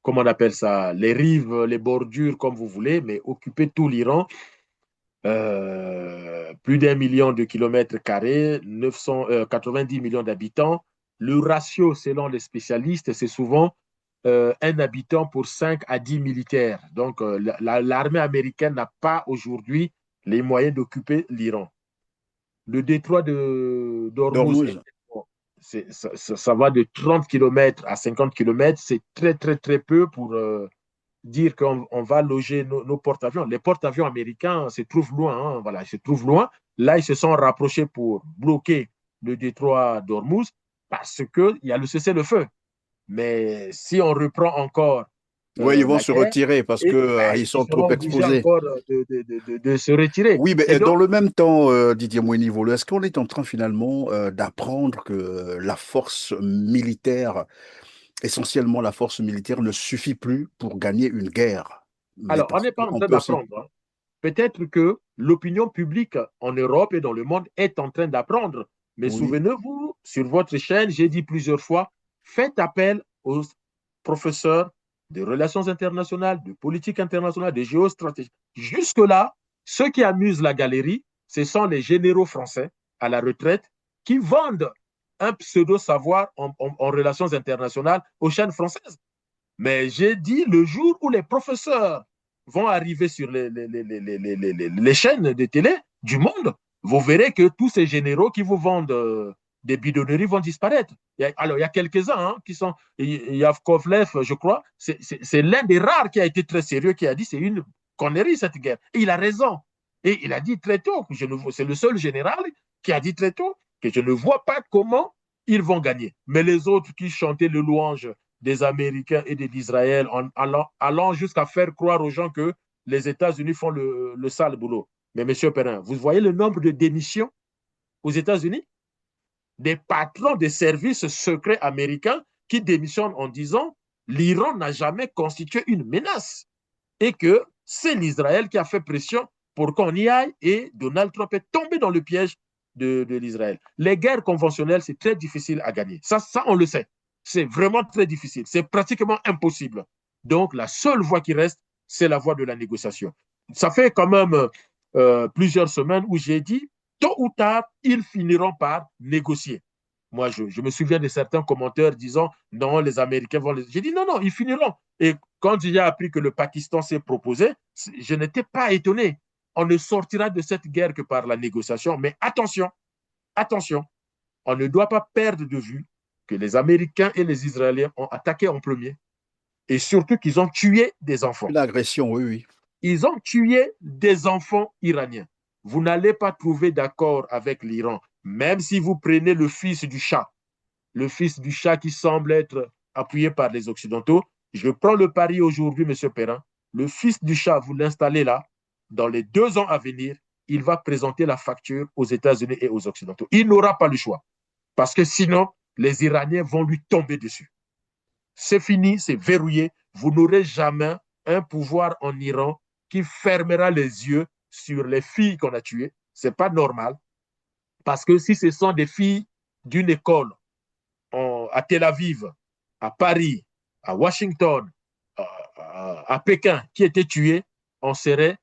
Speaker 1: comment on appelle ça, les rives, les bordures, comme vous voulez, mais occuper tout l'Iran, plus d'1 million de kilomètres carrés, 90 millions d'habitants. Le ratio, selon les spécialistes, c'est souvent un habitant pour 5 à 10 militaires. Donc, l'armée américaine n'a pas aujourd'hui les moyens d'occuper l'Iran. Le détroit d'Ormuz, ça va de 30 km à 50 km. C'est très, très, très peu pour dire qu'on va loger nos porte-avions. Les porte-avions américains se trouvent loin. Hein, voilà, se trouvent loin. Là, ils se sont rapprochés pour bloquer le détroit d'Ormuz parce qu'il y a le cessez-le-feu. Mais si on reprend encore
Speaker 2: oui, ils vont se
Speaker 1: guerre,
Speaker 2: retirer parce qu'ils sont trop exposés.
Speaker 1: Encore de se retirer.
Speaker 2: Oui, mais
Speaker 1: donc,
Speaker 2: dans le même temps, Didier Mouinivolo, est-ce qu'on est en train finalement d'apprendre que la force militaire, essentiellement la force militaire, ne suffit plus pour gagner une guerre?
Speaker 1: Alors, on n'est pas en train d'apprendre. Hein. Peut-être que l'opinion publique en Europe et dans le monde est en train d'apprendre. Mais oui. Souvenez-vous, sur votre chaîne, j'ai dit plusieurs fois, faites appel aux professeurs de relations internationales, de politique internationale, de géostratégie. Jusque-là, ceux qui amusent la galerie, ce sont les généraux français à la retraite qui vendent un pseudo-savoir en relations internationales aux chaînes françaises. Mais j'ai dit, le jour où les professeurs vont arriver sur les chaînes de télé du monde, vous verrez que tous ces généraux qui vous vendent des bidonneries vont disparaître. Alors, il y a quelques-uns hein, qui sont... Yavkovlev, je crois, c'est l'un des rares qui a été très sérieux, qui a dit c'est une connerie cette guerre. Et il a raison. Et il a dit très tôt, c'est le seul général qui a dit très tôt que je ne vois pas comment ils vont gagner. Mais les autres qui chantaient le louange des Américains et d'Israël en allant jusqu'à faire croire aux gens que les États-Unis font le sale boulot. Mais M. Perrin, vous voyez le nombre de démissions aux États-Unis? Des patrons des services secrets américains qui démissionnent en disant l'Iran n'a jamais constitué une menace et que c'est l'Israël qui a fait pression pour qu'on y aille et Donald Trump est tombé dans le piège de l'Israël. Les guerres conventionnelles, c'est très difficile à gagner. Ça, on le sait. C'est vraiment très difficile. C'est pratiquement impossible. Donc, la seule voie qui reste, c'est la voie de la négociation. Ça fait quand même plusieurs semaines où j'ai dit, tôt ou tard, ils finiront par négocier. Moi, je me souviens de certains commentaires disant, non, les Américains vont... J'ai dit, non, ils finiront. Et quand j'ai appris que le Pakistan s'est proposé, je n'étais pas étonné. On ne sortira de cette guerre que par la négociation. Mais attention, on ne doit pas perdre de vue que les Américains et les Israéliens ont attaqué en premier et surtout qu'ils ont tué des enfants.
Speaker 2: L'agression, oui.
Speaker 1: Ils ont tué des enfants iraniens. Vous n'allez pas trouver d'accord avec l'Iran, même si vous prenez le fils du Shah qui semble être appuyé par les Occidentaux. Je prends le pari aujourd'hui, M. Perrin, le fils du Shah, vous l'installez là, dans les 2 ans à venir, il va présenter la facture aux États-Unis et aux Occidentaux. Il n'aura pas le choix, parce que sinon, les Iraniens vont lui tomber dessus. C'est fini, c'est verrouillé. Vous n'aurez jamais un pouvoir en Iran qui fermera les yeux sur les filles qu'on a tuées. Ce n'est pas normal. Parce que si ce sont des filles d'une école à Tel Aviv, à Paris, à Washington, à Pékin qui étaient tuées, on serait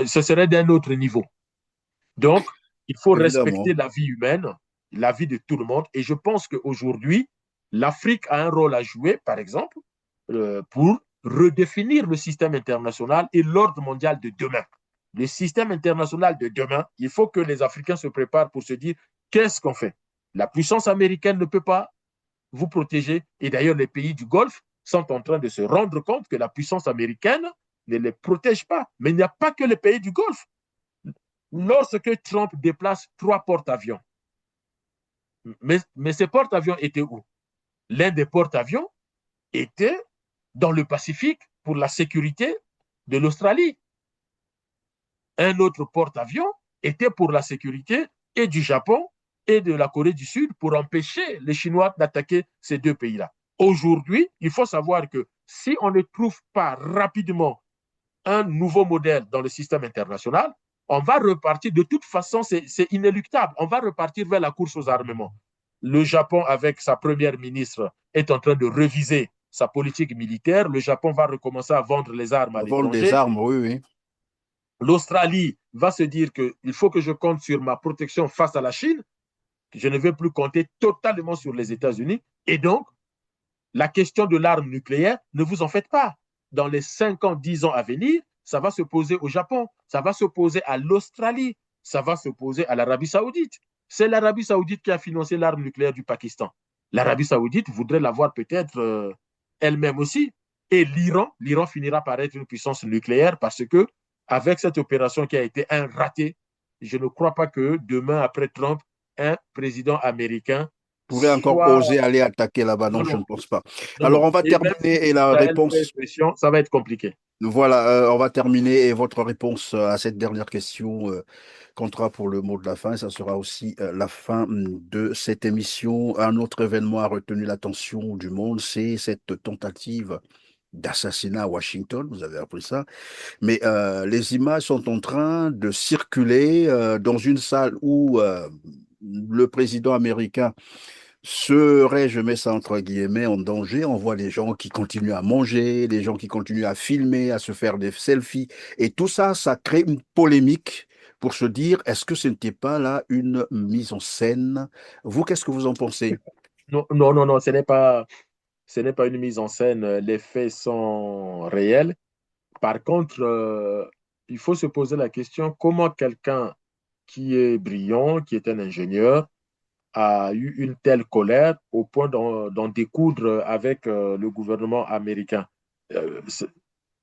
Speaker 1: ce serait d'un autre niveau. Donc, il faut respecter la vie humaine, la vie de tout le monde. Et je pense qu'aujourd'hui, l'Afrique a un rôle à jouer, par exemple, pour redéfinir le système international et l'ordre mondial de demain. Le système international de demain, il faut que les Africains se préparent pour se dire qu'est-ce qu'on fait. La puissance américaine ne peut pas vous protéger. Et d'ailleurs, les pays du Golfe sont en train de se rendre compte que la puissance américaine ne les protège pas. Mais il n'y a pas que les pays du Golfe. Lorsque Trump déplace 3 porte-avions, mais ces porte-avions étaient où? L'un des porte-avions était dans le Pacifique pour la sécurité de l'Australie. Un autre porte-avions était pour la sécurité et du Japon et de la Corée du Sud pour empêcher les Chinois d'attaquer ces deux pays-là. Aujourd'hui, il faut savoir que si on ne trouve pas rapidement un nouveau modèle dans le système international, on va repartir, de toute façon, c'est inéluctable, on va repartir vers la course aux armements. Le Japon, avec sa première ministre, est en train de réviser sa politique militaire. Le Japon va recommencer à vendre les armes à
Speaker 2: Vendre des
Speaker 1: l'étranger.
Speaker 2: armes, oui, oui.
Speaker 1: L'Australie va se dire qu'il faut que je compte sur ma protection face à la Chine. Je ne vais plus compter totalement sur les États-Unis. Et donc, la question de l'arme nucléaire, ne vous en faites pas. Dans les 5 ans, 10 ans à venir, ça va se poser au Japon, ça va se poser à l'Australie, ça va se poser à l'Arabie Saoudite. C'est l'Arabie Saoudite qui a financé l'arme nucléaire du Pakistan. L'Arabie Saoudite voudrait l'avoir peut-être elle-même aussi. Et l'Iran finira par être une puissance nucléaire parce que, avec cette opération qui a été un raté, je ne crois pas que demain, après Trump, un président américain
Speaker 2: Pourrait encore
Speaker 1: soit...
Speaker 2: oser aller attaquer là-bas. Non,
Speaker 1: Non,
Speaker 2: je
Speaker 1: non,
Speaker 2: ne pense pas.
Speaker 1: non,
Speaker 2: Alors,
Speaker 1: non.
Speaker 2: on va
Speaker 1: Et même
Speaker 2: terminer
Speaker 1: si
Speaker 2: et la
Speaker 1: Israël fait
Speaker 2: réponse,
Speaker 1: pression, ça va être compliqué.
Speaker 2: voilà, on va terminer et votre réponse à cette dernière question comptera pour le mot de la fin. Ça sera aussi la fin de cette émission. Un autre événement a retenu l'attention du monde, c'est cette tentative d'assassinat à Washington. Vous avez appris ça. Mais les images sont en train de circuler dans une salle où le président américain serait, je mets ça entre guillemets, en danger. On voit des gens qui continuent à manger, des gens qui continuent à filmer, à se faire des selfies. Et tout ça, ça crée une polémique pour se dire, est-ce que ce n'était pas là une mise en scène? Vous, qu'est-ce que vous en pensez?
Speaker 1: Non, non, non, non, ce n'est pas une mise en scène. Les faits sont réels. Par contre, il faut se poser la question, comment quelqu'un qui est brillant, qui est un ingénieur, a eu une telle colère au point d'en découdre avec le gouvernement américain.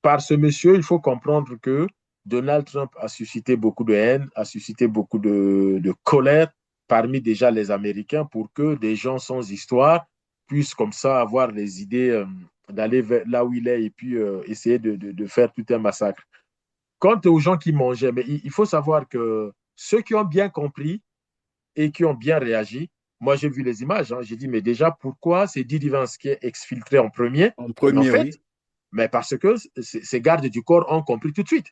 Speaker 1: Par ce monsieur, il faut comprendre que Donald Trump a suscité beaucoup de haine, a suscité beaucoup de colère parmi déjà les Américains pour que des gens sans histoire puissent comme ça avoir les idées d'aller là où il est et puis essayer de faire tout un massacre. Quant aux gens qui mangeaient, mais il faut savoir que ceux qui ont bien compris et qui ont bien réagi, moi j'ai vu les images, hein, j'ai dit, mais déjà, pourquoi c'est Didi Vance qui est exfiltré en premier?
Speaker 2: En
Speaker 1: En
Speaker 2: premier,
Speaker 1: fait,
Speaker 2: oui.
Speaker 1: mais parce que ces gardes du corps ont compris tout de suite.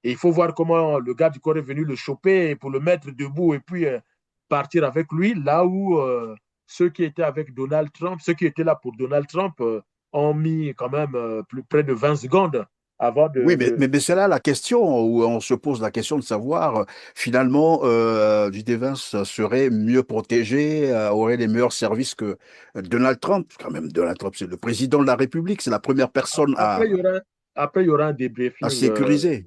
Speaker 1: Et il faut voir comment le garde du corps est venu le choper pour le mettre debout et puis partir avec lui, là où ceux qui étaient avec Donald Trump, ceux qui étaient là pour Donald Trump, ont mis quand même plus près de 20 secondes avant
Speaker 2: Oui, mais c'est là la question où on se pose la question de savoir finalement J.D. Vance serait mieux protégé, aurait les meilleurs services que Donald Trump. Quand même, Donald Trump, c'est le président de la République, c'est la première personne
Speaker 1: Après, il y aura un
Speaker 2: à
Speaker 1: débriefing.
Speaker 2: sécuriser.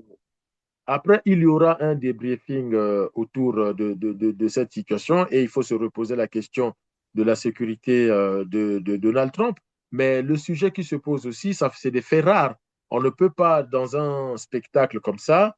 Speaker 1: Après, il y aura un débriefing autour de cette situation et il faut se reposer la question de la sécurité de Donald Trump. Mais le sujet qui se pose aussi, c'est des faits rares. On ne peut pas, dans un spectacle comme ça,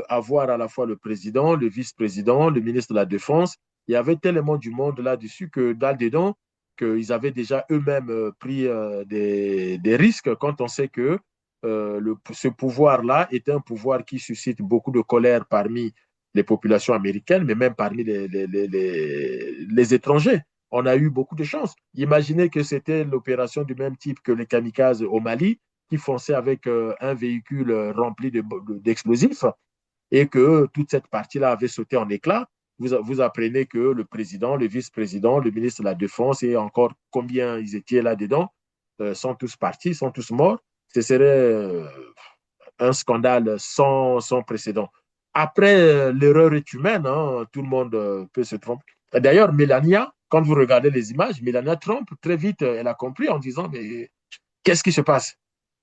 Speaker 1: avoir à la fois le président, le vice-président, le ministre de la Défense. Il y avait tellement du monde là-dessus que là-dedans, qu'ils avaient déjà eux-mêmes pris des risques quand on sait que ce pouvoir-là est un pouvoir qui suscite beaucoup de colère parmi les populations américaines, mais même parmi les étrangers. On a eu beaucoup de chance. Imaginez que c'était l'opération du même type que les kamikazes au Mali, qui fonçaient avec un véhicule rempli d'explosifs et que toute cette partie-là avait sauté en éclats. Vous apprenez que le président, le vice-président, le ministre de la Défense et encore combien ils étaient là-dedans sont tous partis, sont tous morts. Ce serait un scandale sans précédent. Après, l'erreur est humaine, hein, tout le monde peut se tromper. D'ailleurs, Melania, quand vous regardez les images, Melania Trump, très vite, elle a compris en disant, mais qu'est-ce qui se passe?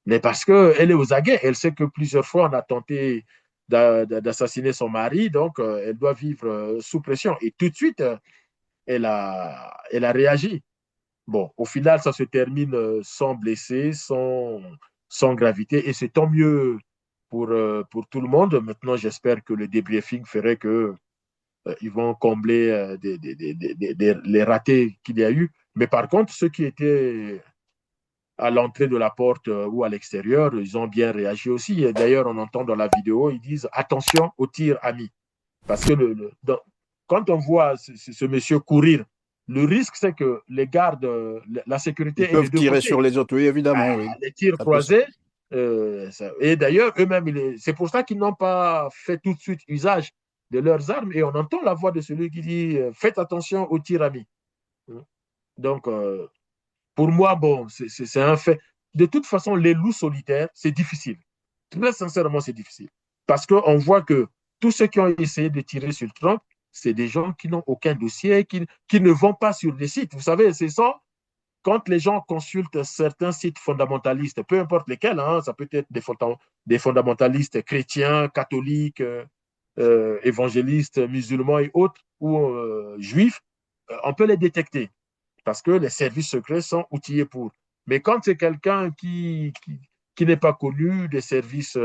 Speaker 1: Mais parce qu'elle est aux aguets, elle sait que plusieurs fois, on a tenté d'assassiner son mari, donc elle doit vivre sous pression. Et tout de suite, elle a réagi. Bon, au final, ça se termine sans blessés, sans gravité, et c'est tant mieux pour tout le monde. Maintenant, j'espère que le débriefing ferait que ils vont combler les ratés qu'il y a eu. Mais par contre, ceux qui étaient à l'entrée de la porte ou à l'extérieur, ils ont bien réagi aussi. Et d'ailleurs, on entend dans la vidéo, ils disent attention au tir ami. Parce que quand on voit ce monsieur courir, le risque, c'est que les gardes, la sécurité
Speaker 2: Ils
Speaker 1: est des
Speaker 2: peuvent
Speaker 1: deux
Speaker 2: tirer
Speaker 1: côtés.
Speaker 2: sur les autres, oui, évidemment, oui.
Speaker 1: Les tirs
Speaker 2: Ça peut
Speaker 1: croisés. Et d'ailleurs, eux-mêmes, c'est pour ça qu'ils n'ont pas fait tout de suite usage de leurs armes. Et on entend la voix de celui qui dit faites attention aux tirs amis. Donc, pour moi, bon, c'est un fait. De toute façon, les loups solitaires, c'est difficile. Très sincèrement, c'est difficile. Parce qu'on voit que tous ceux qui ont essayé de tirer sur Trump, c'est des gens qui n'ont aucun dossier, qui ne vont pas sur des sites. Vous savez, c'est ça. Quand les gens consultent certains sites fondamentalistes, peu importe lesquels, hein, ça peut être des fondamentalistes chrétiens, catholiques, évangélistes, musulmans et autres, ou juifs, on peut les détecter parce que les services secrets sont outillés pour. Mais quand c'est quelqu'un qui n'est pas connu, des services,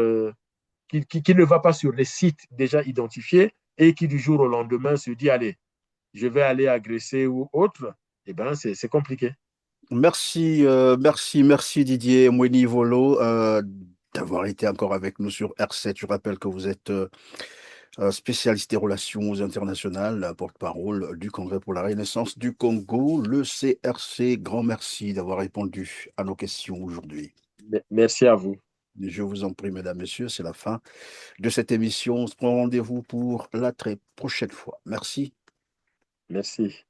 Speaker 1: qui ne va pas sur les sites déjà identifiés et qui du jour au lendemain se dit, allez, je vais aller agresser ou autre, eh bien, c'est compliqué.
Speaker 2: Merci, merci Didier Moueni-Volo d'avoir été encore avec nous sur R7. Je rappelle que vous êtes spécialiste des relations internationales, porte-parole du Congrès pour la Renaissance du Congo, le CRC. Grand merci d'avoir répondu à nos questions aujourd'hui.
Speaker 1: Merci à vous.
Speaker 2: Je vous en prie, mesdames, messieurs, c'est la fin de cette émission. On se prend rendez-vous pour la très prochaine fois. Merci.
Speaker 1: Merci.